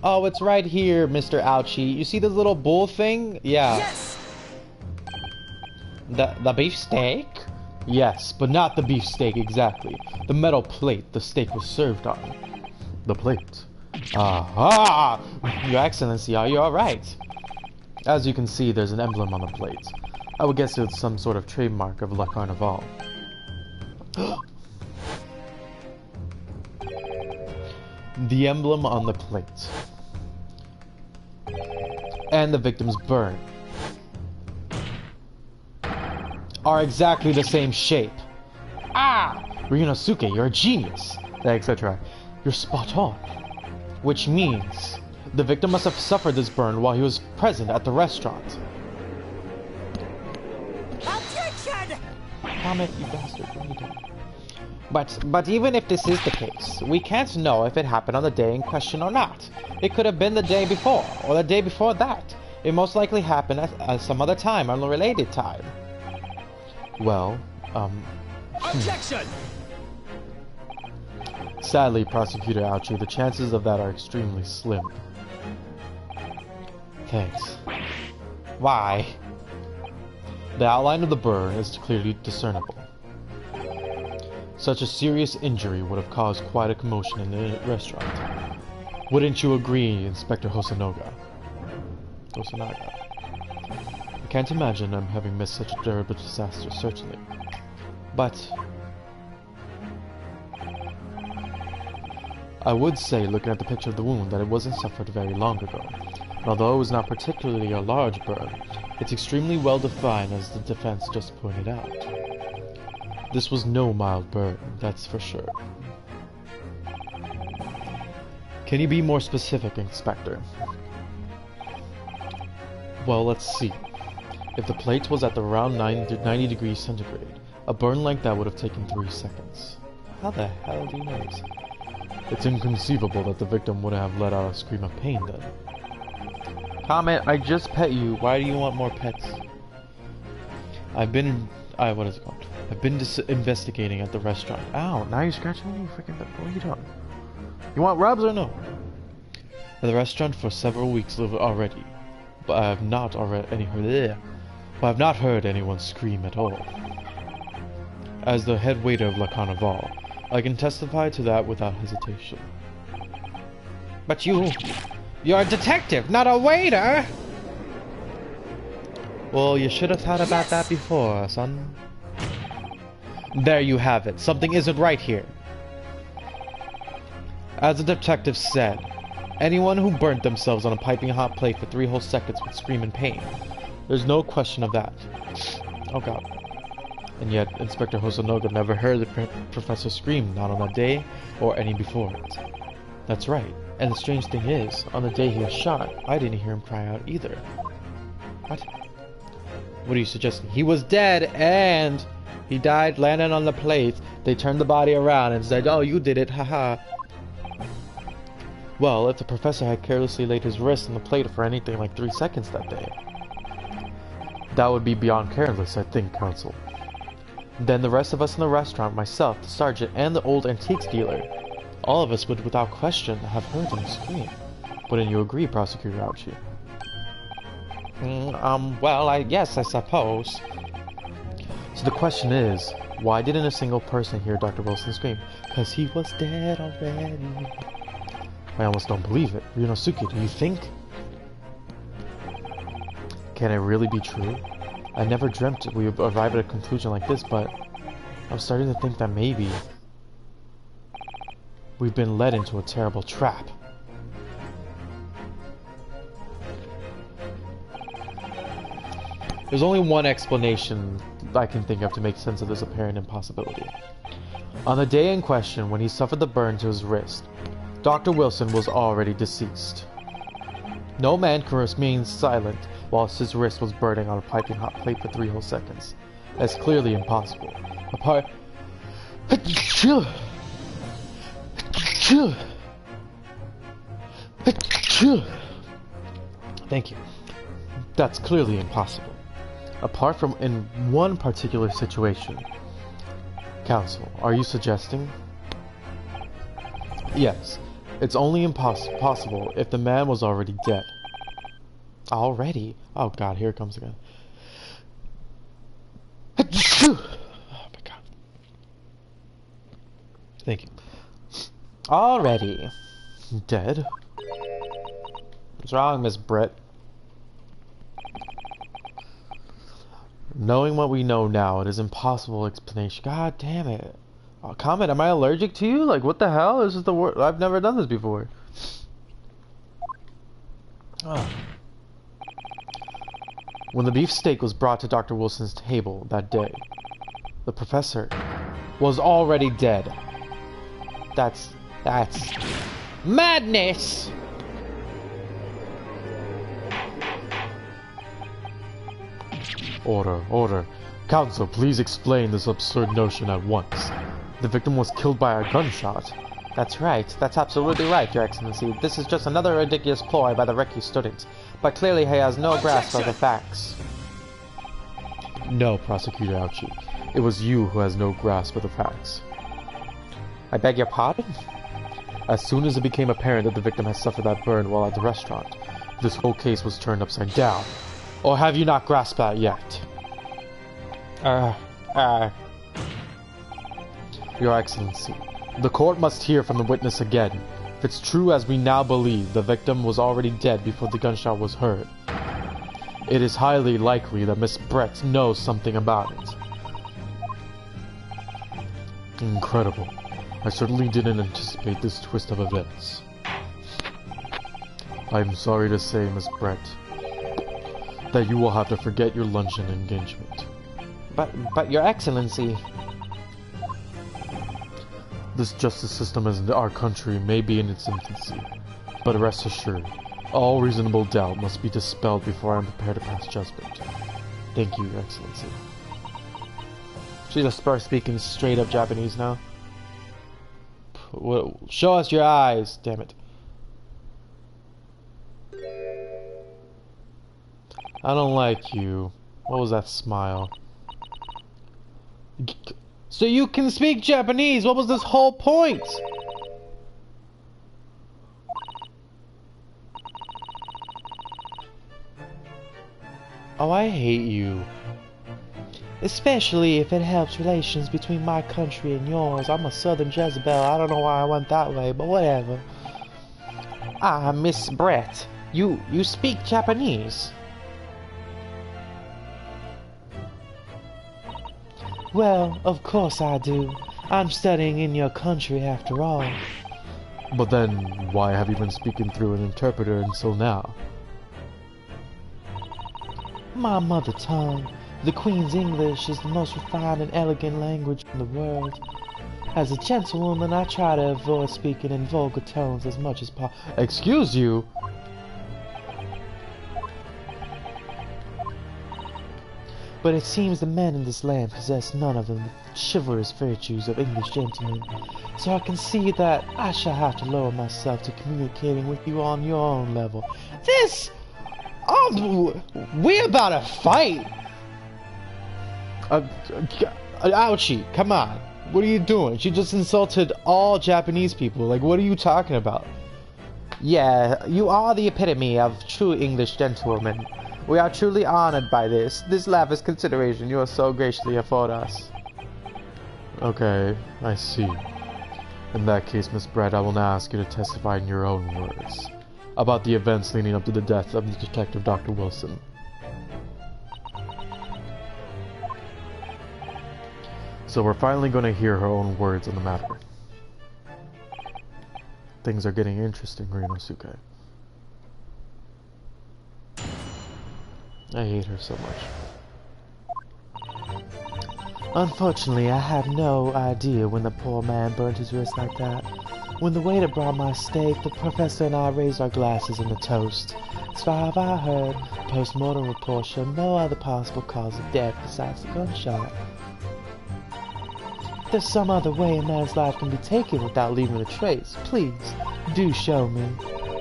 Oh, it's right here, Mr. Ouchie. You see this little bull thing? Yeah. Yes! The beefsteak? Yes, but not the beefsteak exactly. The metal plate the steak was served on. The plate. Ah! Your Excellency, are you alright? As you can see, there's an emblem on the plate. I would guess it's some sort of trademark of La Carnival. The emblem on the plate. And the victim's burn are exactly the same shape. Ah! Ryunosuke, you're a genius! Etc. You're spot on. Which means the victim must have suffered this burn while he was present at the restaurant. Objection! Comment, you bastard. What are you doing? But even if this is the case, we can't know if it happened on the day in question or not. It could have been the day before, or the day before that. It most likely happened at some other time, unrelated time. Well, Objection! Sadly, Prosecutor Ouchie, the chances of that are extremely slim. Thanks. Why? The outline of the burn is clearly discernible. Such a serious injury would have caused quite a commotion in the restaurant. Wouldn't you agree, Inspector Hosonaga? I can't imagine I'm having missed such a terrible disaster, certainly. But I would say, looking at the picture of the wound, that it wasn't suffered very long ago. And although it was not particularly a large burn, it's extremely well defined, as the defense just pointed out. This was no mild burn, that's for sure. Can you be more specific, Inspector? Well, let's see. If the plate was at around 90 degrees centigrade, a burn like that would have taken 3 seconds. How the hell do you know this? It's inconceivable that the victim would have let out a scream of pain then. Comment, I just pet you. Why do you want more pets? I've been investigating at the restaurant. Ow, now you're scratching me, you freaking pet. What are you doing? You want rubs or no? At the restaurant for several weeks already, but I have not heard anyone scream at all. As the head waiter of La Carnival, I can testify to that without hesitation. But you're a detective, not a waiter! Well, you should have thought about that before, son. There you have it. Something isn't right here. As the detective said, anyone who burnt themselves on a piping hot plate for 3 whole seconds would scream in pain. There's no question of that. Oh god. And yet, Inspector Hosonaga never heard the professor scream, not on that day, or any before it. That's right. And the strange thing is, on the day he was shot, I didn't hear him cry out either. What? What are you suggesting? He was dead, and he died landing on the plate. They turned the body around and said, "Oh, you did it, haha." Well, if the professor had carelessly laid his wrist on the plate for anything like 3 seconds that day, that would be beyond careless, I think, counsel. Then the rest of us in the restaurant, myself, the sergeant, and the old antiques dealer, all of us would without question have heard him scream. Wouldn't you agree, Prosecutor Ouchie? Well, yes, I suppose. So the question is, why didn't a single person hear Dr. Wilson scream? Because he was dead already. I almost don't believe it. Ryunosuke, do you think? Can it really be true? I never dreamt we would arrive at a conclusion like this, but I'm starting to think that maybe we've been led into a terrible trap. There's only one explanation I can think of to make sense of this apparent impossibility. On the day in question, when he suffered the burn to his wrist, Dr. Wilson was already deceased. No man can remain silent whilst his wrist was burning on a piping hot plate for 3 whole seconds. That's clearly impossible. Thank you. That's clearly impossible. Apart from in one particular situation. Counsel, are you suggesting? Yes. It's only possible if the man was already dead. Already? Oh god, here it comes again. Oh my god. Thank you. Already. Dead? What's wrong, Miss Britt? Knowing what we know now, it is impossible explanation. God damn it. Oh, comment, am I allergic to you? Like, what the hell? This is the worst. I've never done this before. Oh. When the beefsteak was brought to Dr. Wilson's table that day, the professor was already dead. That's madness! Order. Counsel, please explain this absurd notion at once. The victim was killed by a gunshot. That's right. That's absolutely right, Your Excellency. This is just another ridiculous ploy by the Reki student. But clearly he has no grasp of the facts. No, Prosecutor Ouchie. It was you who has no grasp of the facts. I beg your pardon? As soon as it became apparent that the victim had suffered that burn while at the restaurant, this whole case was turned upside down. Or have you not grasped that yet? Your Excellency, the court must hear from the witness again. If it's true as we now believe, the victim was already dead before the gunshot was heard. It is highly likely that Miss Brett knows something about it. Incredible. I certainly didn't anticipate this twist of events. I'm sorry to say, Miss Brett, that you will have to forget your luncheon engagement. But Your Excellency... This justice system in our country may be in its infancy, but rest assured, all reasonable doubt must be dispelled before I am prepared to pass judgment. Thank you, Your Excellency. She's a start speaking straight up Japanese now. Show us your eyes, damn it. I don't like you. What was that smile? So you can speak Japanese! What was this whole point? Oh, I hate you. Especially if it helps relations between my country and yours. I'm a Southern Jezebel. I don't know why I went that way, but whatever. Ah, Miss Brett, you speak Japanese? Well, of course I do. I'm studying in your country after all. But then, why have you been speaking through an interpreter until now? My mother tongue. The Queen's English is the most refined and elegant language in the world. As a gentlewoman, I try to avoid speaking in vulgar tones as much as possible. Excuse you? But it seems the men in this land possess none of the chivalrous virtues of English gentlemen, so I can see that I shall have to lower myself to communicating with you on your own level. This... we're about to fight! Ouchie, come on. What are you doing? She just insulted all Japanese people. Like, what are you talking about? Yeah, you are the epitome of true English gentlewomen. We are truly honored by this lavish consideration you are so graciously afford us. Okay, I see. In that case, Miss Brett, I will now ask you to testify in your own words about the events leading up to the death of the detective Dr. Wilson. So we're finally going to hear her own words on the matter. Things are getting interesting, Ryunosuke. I hate her so much. Unfortunately, I had no idea when the poor man burned his wrist like that. When the waiter brought my steak, the professor and I raised our glasses in a toast. As far as I heard, post-mortem reports show no other possible cause of death besides the gunshot. If there's some other way a man's life can be taken without leaving a trace, please, do show me.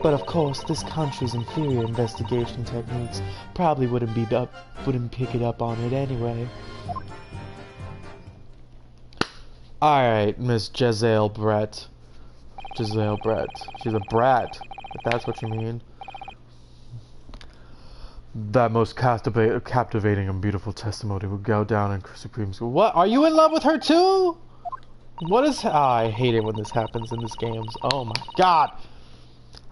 But of course, this country's inferior investigation techniques probably wouldn't pick it up on it anyway. Alright, Miss Giselle Brett. Giselle Brett. She's a brat, if that's what you mean. That most captivating and beautiful testimony would go down in Supreme School. What? Are you in love with her too? What is... I hate it when this happens in these games. Oh my god!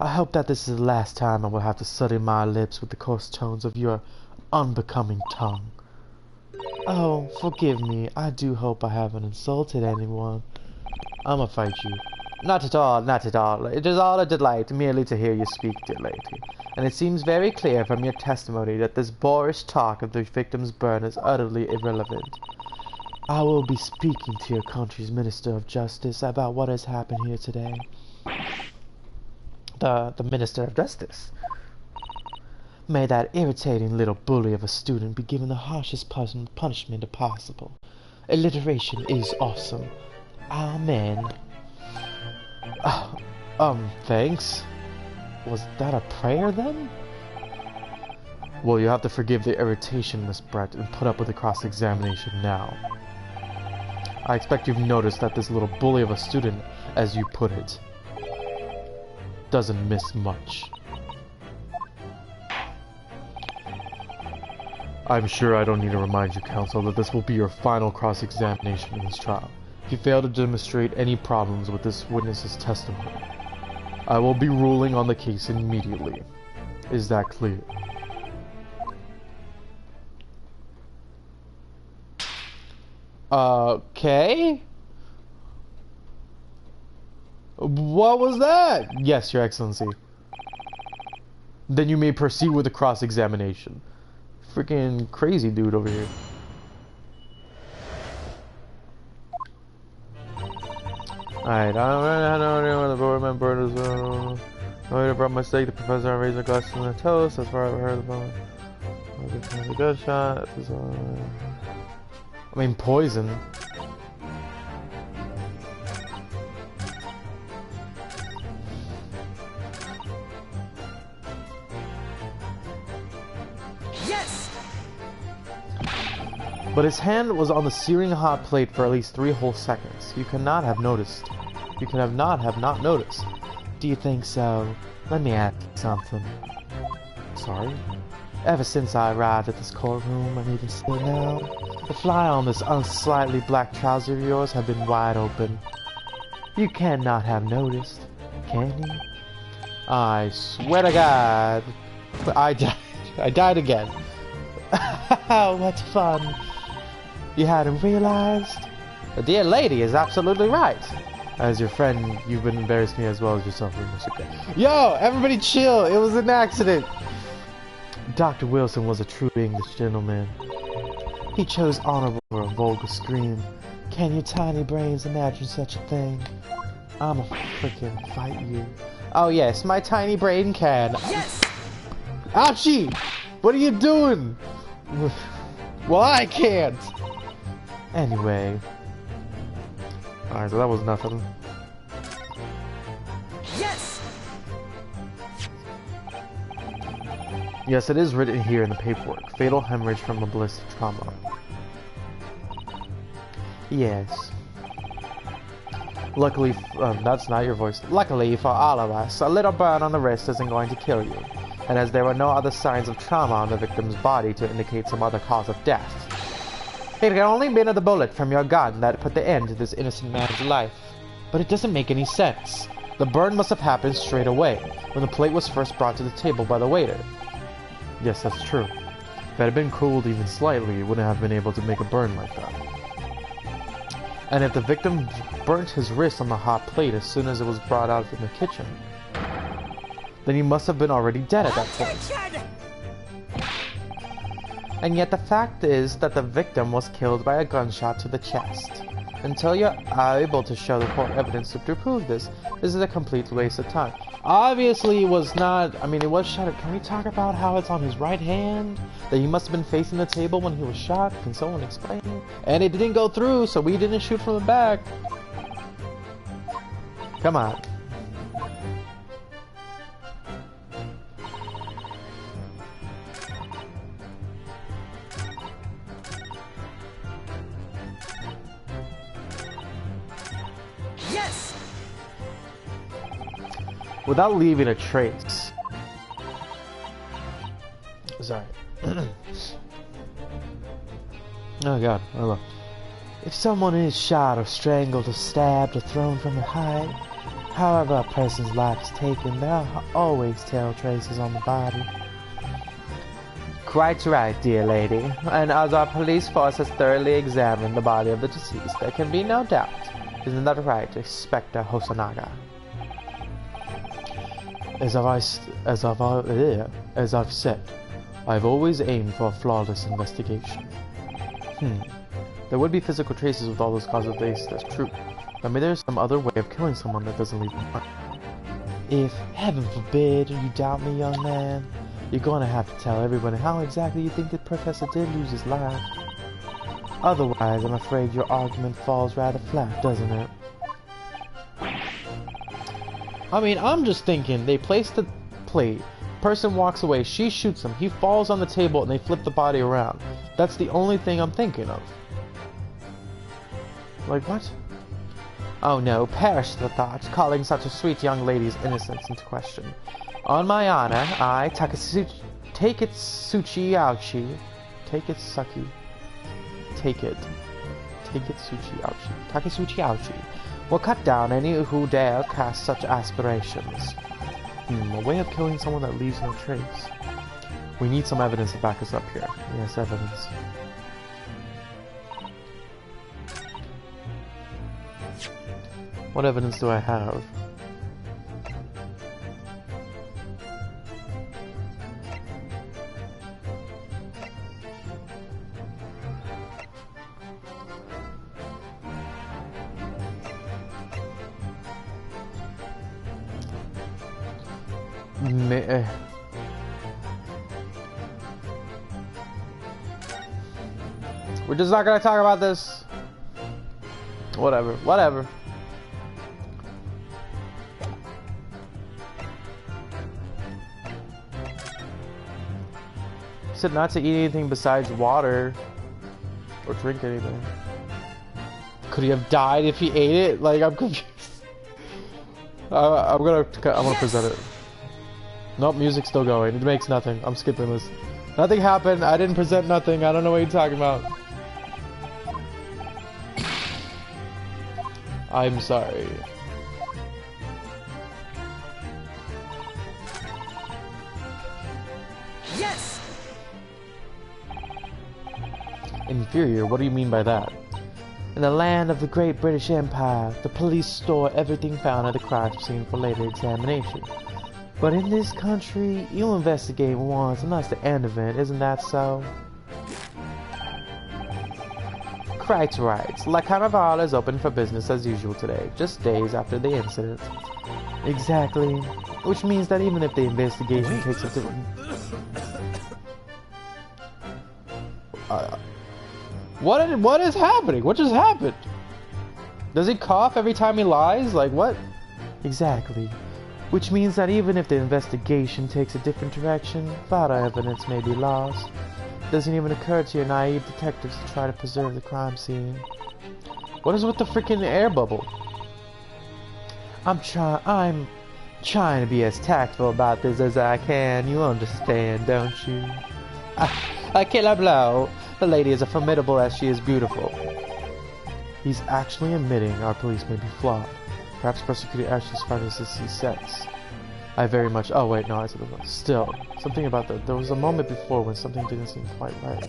I hope that this is the last time I will have to sully my lips with the coarse tones of your unbecoming tongue. Oh, forgive me. I do hope I haven't insulted anyone. I'ma fight you. Not at all, not at all. It is all a delight merely to hear you speak, dear lady. And it seems very clear from your testimony that this boorish talk of the victim's burn is utterly irrelevant. I will be speaking to your country's Minister of Justice about what has happened here today. The Minister of Justice? May that irritating little bully of a student be given the harshest punishment possible. Alliteration is awesome. Amen. Thanks. Was that a prayer then? Well, you have to forgive the irritation, Miss Brett, and put up with the cross-examination now. I expect you've noticed that this little bully of a student, as you put it, doesn't miss much. I'm sure I don't need to remind you, counsel, that this will be your final cross-examination in this trial. If you fail to demonstrate any problems with this witness's testimony, I will be ruling on the case immediately. Is that clear? Okay. What was that? Yes, Your Excellency. Then you may proceed with the cross-examination. Freaking crazy dude over here. Alright, I don't know where the board member is. I brought my mistake. The professor raised a glass from the toast. That's where I heard about it. A good shot. I mean, poison. Yes! But his hand was on the searing hot plate for at least 3 whole seconds. You could not have noticed. You could have not noticed. Do you think so? Let me ask you something. Sorry? Ever since I arrived at this courtroom, I need to say now, the fly on this unslightly black trouser of yours have been wide open. You cannot have noticed, can you? I swear to God, I died. I died again. What fun. You hadn't realized? The dear lady is absolutely right. As your friend, you've been embarrassed me as well as yourself. Yo, everybody chill. It was an accident. Dr. Wilson was a true English gentleman. He chose honor over a vulgar scream. Can your tiny brains imagine such a thing? I'ma freaking fight you. Oh yes, my tiny brain can. Yes! Ouchie! What are you doing? Well, I can't. Anyway. Alright, so that was nothing. Yes! Yes, it is written here in the paperwork. Fatal hemorrhage from a ballistic trauma. Yes. Luckily, that's not your voice. Luckily for all of us, a little burn on the wrist isn't going to kill you. And as there were no other signs of trauma on the victim's body to indicate some other cause of death, it could only been the bullet from your gun that put the end to this innocent man's life. But it doesn't make any sense. The burn must have happened straight away, when the plate was first brought to the table by the waiter. Yes, that's true. If it had been cooled even slightly, it wouldn't have been able to make a burn like that. And if the victim burnt his wrist on the hot plate as soon as it was brought out from the kitchen, then he must have been already dead at that point. Attention! And yet the fact is that the victim was killed by a gunshot to the chest. Until you're able to show the court evidence to prove this is a complete waste of time. Obviously it was not, I mean it was shot. Can we talk about how it's on his right hand? That he must have been facing the table when he was shot? Can someone explain? And it didn't go through, so we didn't shoot from the back. Come on. Yes! Without leaving a trace. Sorry. Oh god, hello. If someone is shot or strangled or stabbed or thrown from a height, however a person's life is taken, there are always tell traces on the body. Quite right, dear lady. And as our police force has thoroughly examined the body of the deceased, there can be no doubt. Isn't that right, Inspector Hosonaga? As I've said, I've always aimed for a flawless investigation. There would be physical traces with all those causes based, that's true. But maybe there's some other way of killing someone that doesn't leave a mark. If, heaven forbid, you doubt me, young man, you're going to have to tell everyone how exactly you think the professor did lose his life. Otherwise, I'm afraid your argument falls rather flat, doesn't it? I mean, I'm just thinking, they place the plate, person walks away, she shoots him, he falls on the table, and they flip the body around. That's the only thing I'm thinking of. Like, what? Oh no, perish the thought, calling such a sweet young lady's innocence into question. On my honor, I, Taketsuchi Ouchi, Taketsuchi Ouchi, will cut down any who dare cast such aspirations. A way of killing someone that leaves no trace. We need some evidence to back us up here. Yes, evidence. What evidence do I have? We're just not gonna talk about this. Whatever. Said not to eat anything besides water or drink anything. Could he have died if he ate it? Like, I'm confused. I'm gonna present it. Nope, music's still going. It makes nothing. I'm skipping this. Nothing happened. I didn't present nothing. I don't know what you're talking about. I'm sorry. Yes! Inferior? What do you mean by that? In the land of the great British Empire, the police store everything found at the crime scene for later examination. But in this country, you investigate once and that's the end of it, isn't that so? Quite right. La Carnival is open for business as usual today, just days after the incident. Exactly. Which means that even if the investigation takes a different... What is happening? What just happened? Does he cough every time he lies? Like, what? Exactly. Which means that even if the investigation takes a different direction, vital evidence may be lost. Doesn't even occur to your naive detectives to try to preserve the crime scene. What is with the freaking air bubble? I'm trying to be as tactful about this as I can. You understand, don't you? I kill a blow. The lady is as formidable as she is beautiful. He's actually admitting our police may be flawed. Perhaps Prosecutor Ashley's fantasies see sense. I very much... Oh, wait, no, I said that. Still, something about that. There was a moment before when something didn't seem quite right.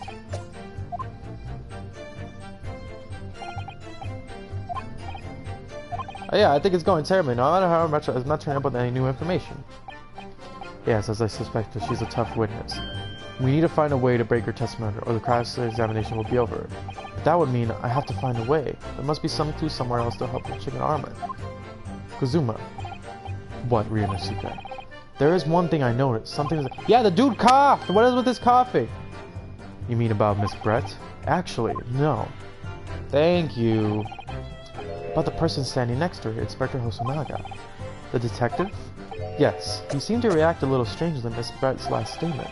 Oh, yeah, I think it's going terribly. No matter how much I'm not turning up with any new information. Yes, as I suspected, she's a tough witness. We need to find a way to break her testimony, or the cross-examination will be over. But that would mean I have to find a way. There must be some clue somewhere else to help with chicken armor. Kazuma. What, Ryunosuke? There is one thing I noticed. Something is... Yeah, the dude coughed! What is with this coughing? You mean about Miss Brett? Actually, no. Thank you. About the person standing next to her, Inspector Hosonaga. The detective? Yes, he seemed to react a little strangely to Miss Brett's last statement.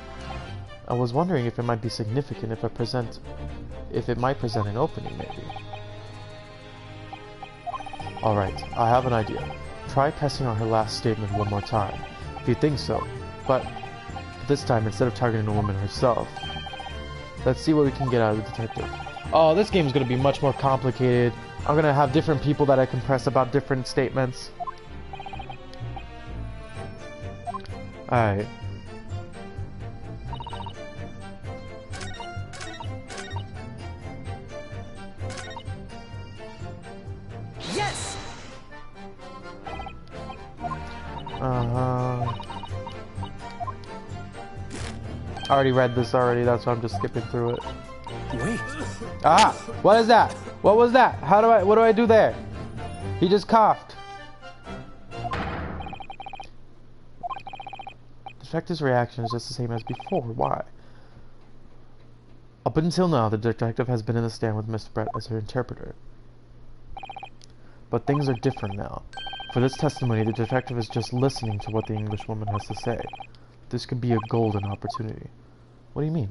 I was wondering if it might be significant if it might present an opening, maybe. Alright, I have an idea. Try pressing on her last statement one more time, if you think so. But this time, instead of targeting the woman herself, let's see what we can get out of the detective. Oh, this game is going to be much more complicated. I'm going to have different people that I can press about different statements. Alright. Yes! I already read this already, that's why I'm just skipping through it. Wait. Ah! What is that? What was that? What do I do there? He just coughed. The detective's reaction is just the same as before. Why? Up until now, the detective has been in the stand with Miss Brett as her interpreter. But things are different now. For this testimony, the detective is just listening to what the Englishwoman has to say. This could be a golden opportunity. What do you mean?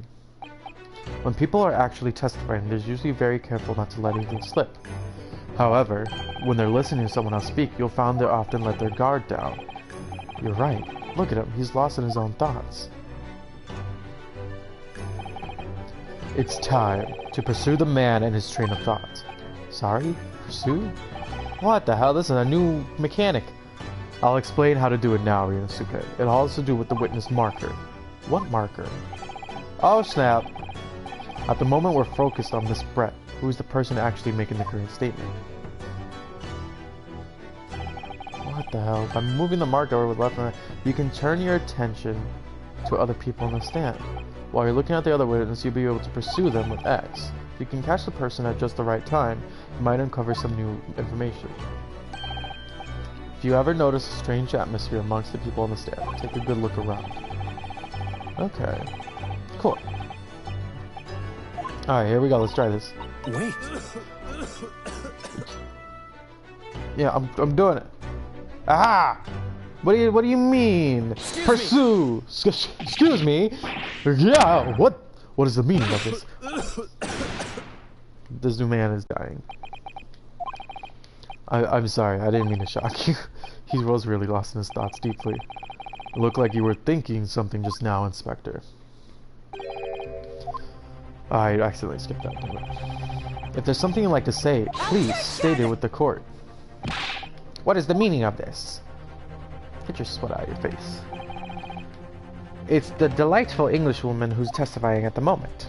When people are actually testifying, they're usually very careful not to let anything slip. However, when they're listening to someone else speak, you'll find they often let their guard down. You're right. Look at him. He's lost in his own thoughts. It's time to pursue the man and his train of thought. Sorry? Pursue? What the hell? This is a new mechanic. I'll explain how to do it now, Ryunosuke. It all has to do with the witness marker. What marker? Oh snap! At the moment we're focused on Miss Brett, who is the person actually making the current statement. What the hell? By moving the marker over with left and right, you can turn your attention to other people in the stand. While you're looking at the other witness, you'll be able to pursue them with X. If you can catch the person at just the right time, you might uncover some new information. If you ever notice a strange atmosphere amongst the people on the stand, take a good look around. Okay. Cool. Alright, here we go. Let's try this. Wait. Yeah, I'm doing it. Aha! What do you mean? Pursue! Excuse me? Yeah, what is the meaning of this? This new man is dying. I'm sorry, I didn't mean to shock you. He was really lost in his thoughts deeply. It looked like you were thinking something just now, Inspector. I accidentally skipped that part. If there's something you'd like to say, please state it with the court. What is the meaning of this? Get your sweat out of your face. It's the delightful Englishwoman who's testifying at the moment.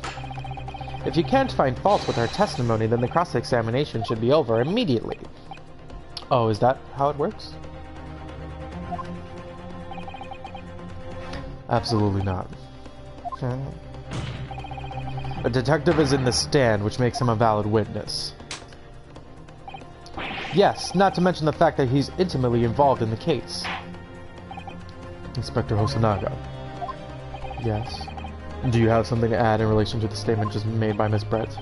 If you can't find fault with her testimony, then the cross-examination should be over immediately. Oh, is that how it works? Absolutely not. A detective is in the stand, which makes him a valid witness. Yes, not to mention the fact that he's intimately involved in the case. Inspector Hosonaga. Yes. Do you have something to add in relation to the statement just made by Miss Brett?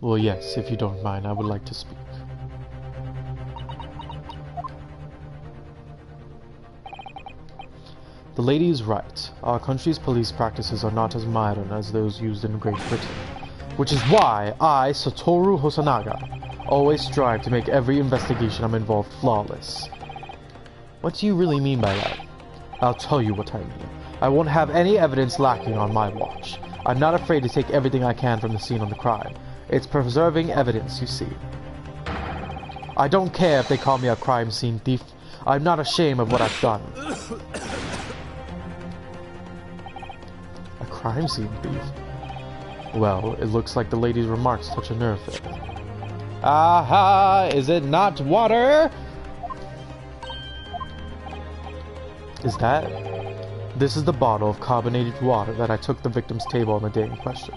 Well, yes, if you don't mind, I would like to speak. The lady is right. Our country's police practices are not as modern as those used in Great Britain. Which is why I, Satoru Hosonaga, always strive to make every investigation I'm involved flawless. What do you really mean by that? I'll tell you what I mean. I won't have any evidence lacking on my watch. I'm not afraid to take everything I can from the scene of the crime. It's preserving evidence, you see. I don't care if they call me a crime scene thief. I'm not ashamed of what I've done. A crime scene thief? Well, it looks like the lady's remarks touch a nerve there. Aha! Is it not water? Is that? This is the bottle of carbonated water that I took the victim's table on the day in question.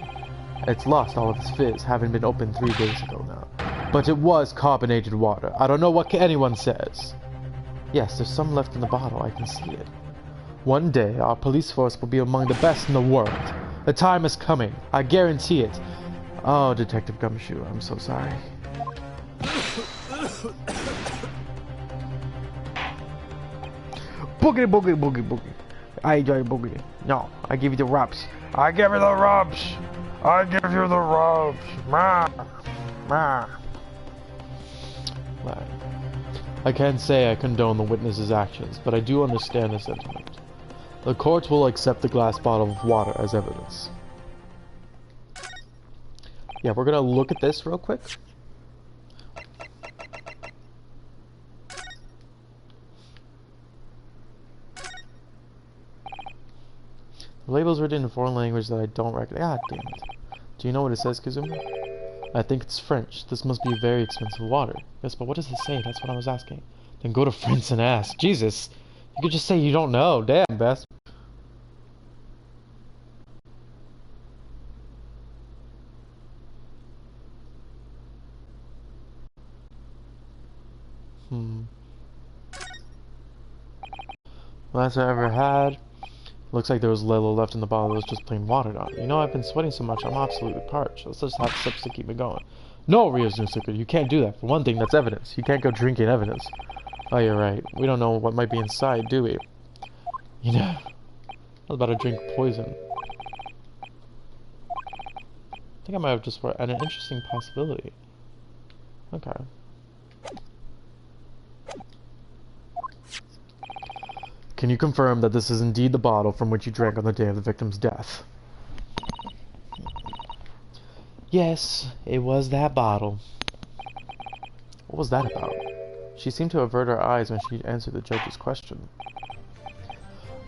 It's lost all of its fizz, having been opened 3 days ago now. But it was carbonated water. I don't know what anyone says. Yes, there's some left in the bottle, I can see it. One day, our police force will be among the best in the world. The time is coming, I guarantee it. Oh, Detective Gumshoe, I'm so sorry. Boogity, boogity, boogie, boogie. I enjoy boogie. No, I give you the rubs. I give you the rubs. I give you the rubs. Ma. Ma. I can't say I condone the witness's actions, but I do understand the sentiment. The court will accept the glass bottle of water as evidence. Yeah, we're gonna look at this real quick. The label's written in a foreign language that I don't recognize. God damn it. Do you know what it says, Kazumi? I think it's French. This must be very expensive water. Yes, but what does it say? That's what I was asking. Then go to France and ask. Jesus. You could just say you don't know. Damn, best. Last I ever had. Looks like there was little left in the bottle that was just plain watered on. You know, I've been sweating so much, I'm absolutely parched. Let's just have sips to keep me going. No, Ryunosuke, you can't do that. For one thing, that's evidence. You can't go drinking evidence. Oh, you're right. We don't know what might be inside, do we? You know, I was about to drink poison. think I might have just an interesting possibility. Okay. Can you confirm that this is indeed the bottle from which you drank on the day of the victim's death? Yes, it was that bottle. What was that about? She seemed to avert her eyes when she answered the judge's question.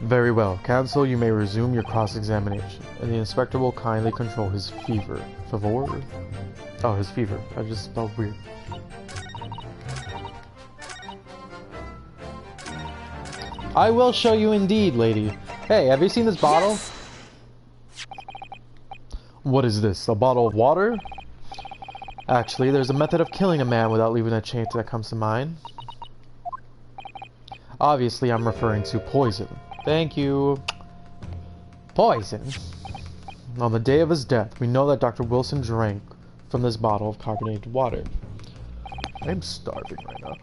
Very well. Counsel, you may resume your cross-examination, and the inspector will kindly control his fever. Favor? Oh, his fever. I just spelled weird. I will show you indeed, lady. Hey, have you seen this bottle? Yes! What is this? A bottle of water? Actually, there's a method of killing a man without leaving a chain that comes to mind. Obviously, I'm referring to poison. Thank you. Poison? On the day of his death, we know that Dr. Wilson drank from this bottle of carbonated water. I'm starving right now.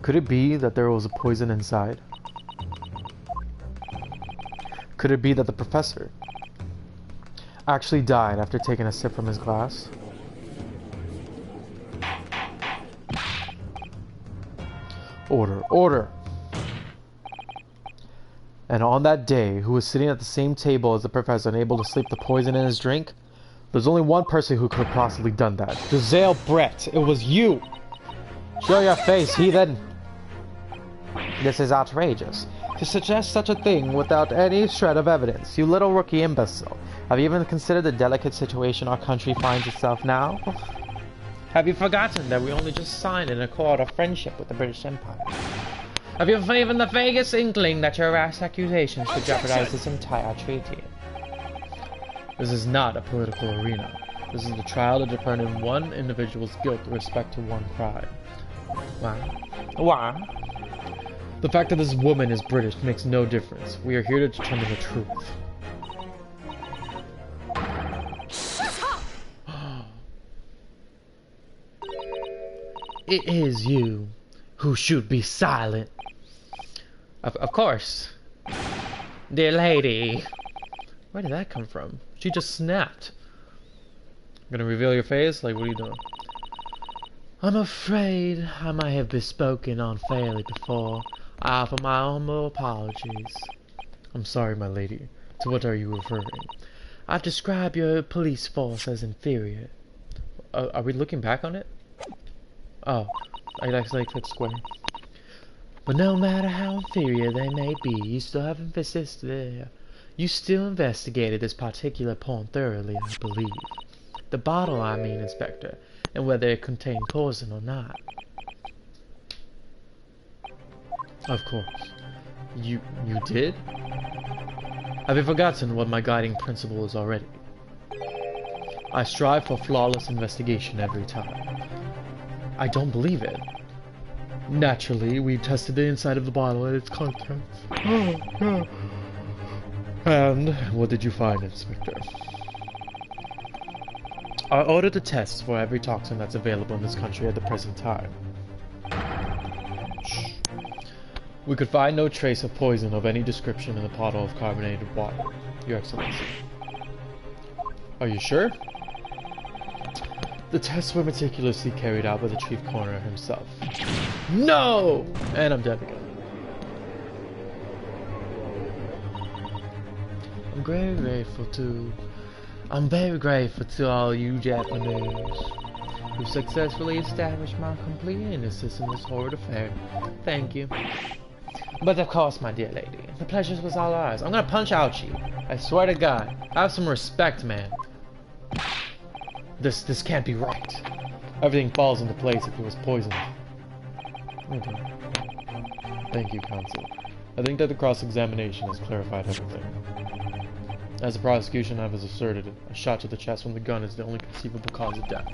Could it be that there was a poison inside? Could it be that the professor actually died after taking a sip from his glass? Order, order! And on that day, who was sitting at the same table as the professor and able to sleep the poison in his drink? There's only one person who could have possibly done that. Giselle Brett, it was you! Show your face, heathen! This is outrageous. To suggest such a thing without any shred of evidence, you little rookie imbecile. Have you even considered the delicate situation our country finds itself now? Have you forgotten that we only just signed an accord of friendship with the British Empire? Have you even the vaguest inkling that your rash accusations could jeopardize this entire treaty? This is not a political arena. This is the trial to determine one individual's guilt with respect to one crime. Why? Why? The fact that this woman is British makes no difference. We are here to determine the truth. It is you who should be silent. Of course. Dear lady. Where did that come from? She just snapped. Gonna reveal your face? Like, what are you doing? I'm afraid I might have bespoken unfairly before. I offer my humble apologies. I'm sorry, my lady. To what are you referring? I've described your police force as inferior. Are we looking back on it? Oh, I accidentally clicked square. But no matter how inferior they may be, you still haven't persisted there. You still investigated this particular point thoroughly, I believe. The bottle, I mean, Inspector, and whether it contained poison or not. Of course. You did? Have you forgotten what my guiding principle is already? I strive for flawless investigation every time. I don't believe it. Naturally, we tested the inside of the bottle and its contents. And what did you find, Inspector? I ordered the tests for every toxin that's available in this country at the present time. We could find no trace of poison of any description in the bottle of carbonated water, Your Excellency. Are you sure? The tests were meticulously carried out by the chief coroner himself. No! And I'm dead again. I'm very grateful to all you Japanese who successfully established my complete innocence in this horrid affair. Thank you. But of course, my dear lady, the pleasure was all ours. I'm gonna punch out you. I swear to God. Have some respect, man. This can't be right. Everything falls into place if it was poisoned. Okay. Thank you, counsel. I think that the cross-examination has clarified everything. As the prosecution has asserted, a shot to the chest from the gun is the only conceivable cause of death.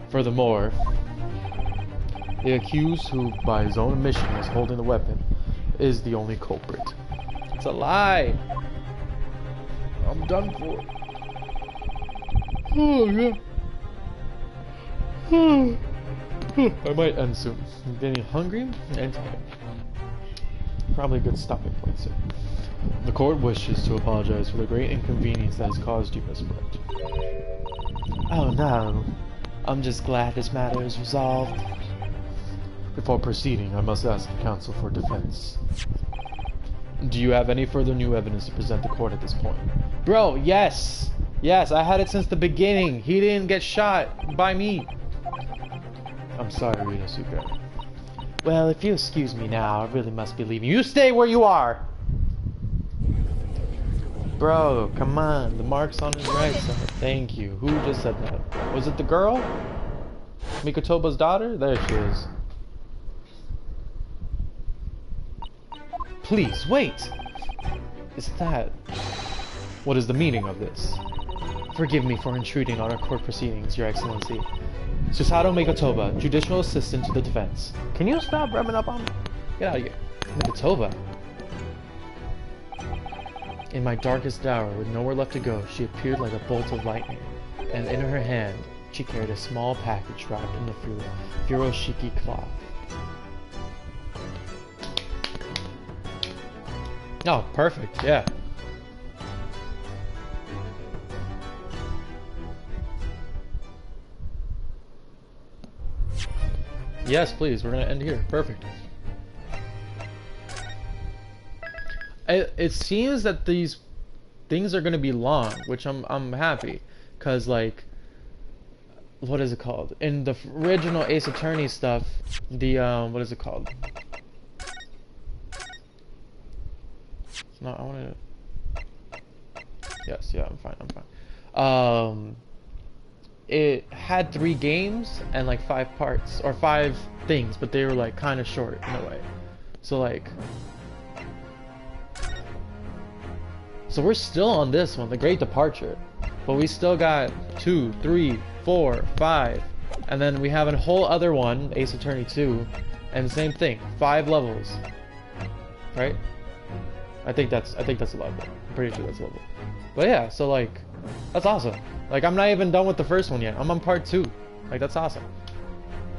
Furthermore, the accused, who by his own admission was holding the weapon, is the only culprit. It's a lie! I'm done for. Oh, yeah. I might end soon. I'm getting hungry and tired. Probably a good stopping point soon. The court wishes to apologize for the great inconvenience that has caused you, Miss Brett. Oh no. I'm just glad this matter is resolved. Before proceeding, I must ask the counsel for defense. Do you have any further new evidence to present the court at this point? Bro, yes! Yes, I had it since the beginning. He didn't get shot by me. I'm sorry, Rinosuke. Well, if you excuse me now, I really must be leaving. You stay where you are! Bro, come on. The mark's on his right side. Thank you. Who just said that? Was it the girl? Mikotoba's daughter? There she is. Please, wait! Is that... What is the meaning of this? Forgive me for intruding on our court proceedings, Your Excellency. Susato Mikotoba, Judicial Assistant to the Defense. Can you stop rubbing up on me? Get out of here. Mikotoba? In my darkest hour, with nowhere left to go, she appeared like a bolt of lightning, and in her hand, she carried a small package wrapped in the furoshiki cloth. Oh, perfect, yeah. Yes, please, we're gonna end here. Perfect. It seems that these things are gonna be long, which I'm happy, cause like, what is it called? In the original Ace Attorney stuff, the what is it called? No, I wanted to. Yes, yeah, I'm fine. It had 3 games and like 5 parts or 5 things, but they were like kind of short in a way. So like. So we're still on this one, The Great Departure, but we still got 2, 3, 4, 5, and then we have a whole other one, Ace Attorney 2, and same thing, 5 levels, right? I think that's a level. I'm pretty sure that's a level. But yeah, so like, that's awesome. Like I'm not even done with the first one yet. I'm on part 2. Like that's awesome.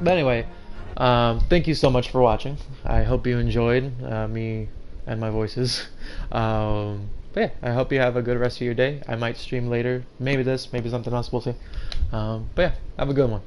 But anyway, thank you so much for watching. I hope you enjoyed me and my voices. But yeah, I hope you have a good rest of your day. I might stream later. Maybe this, maybe something else. We'll see. But yeah, have a good one.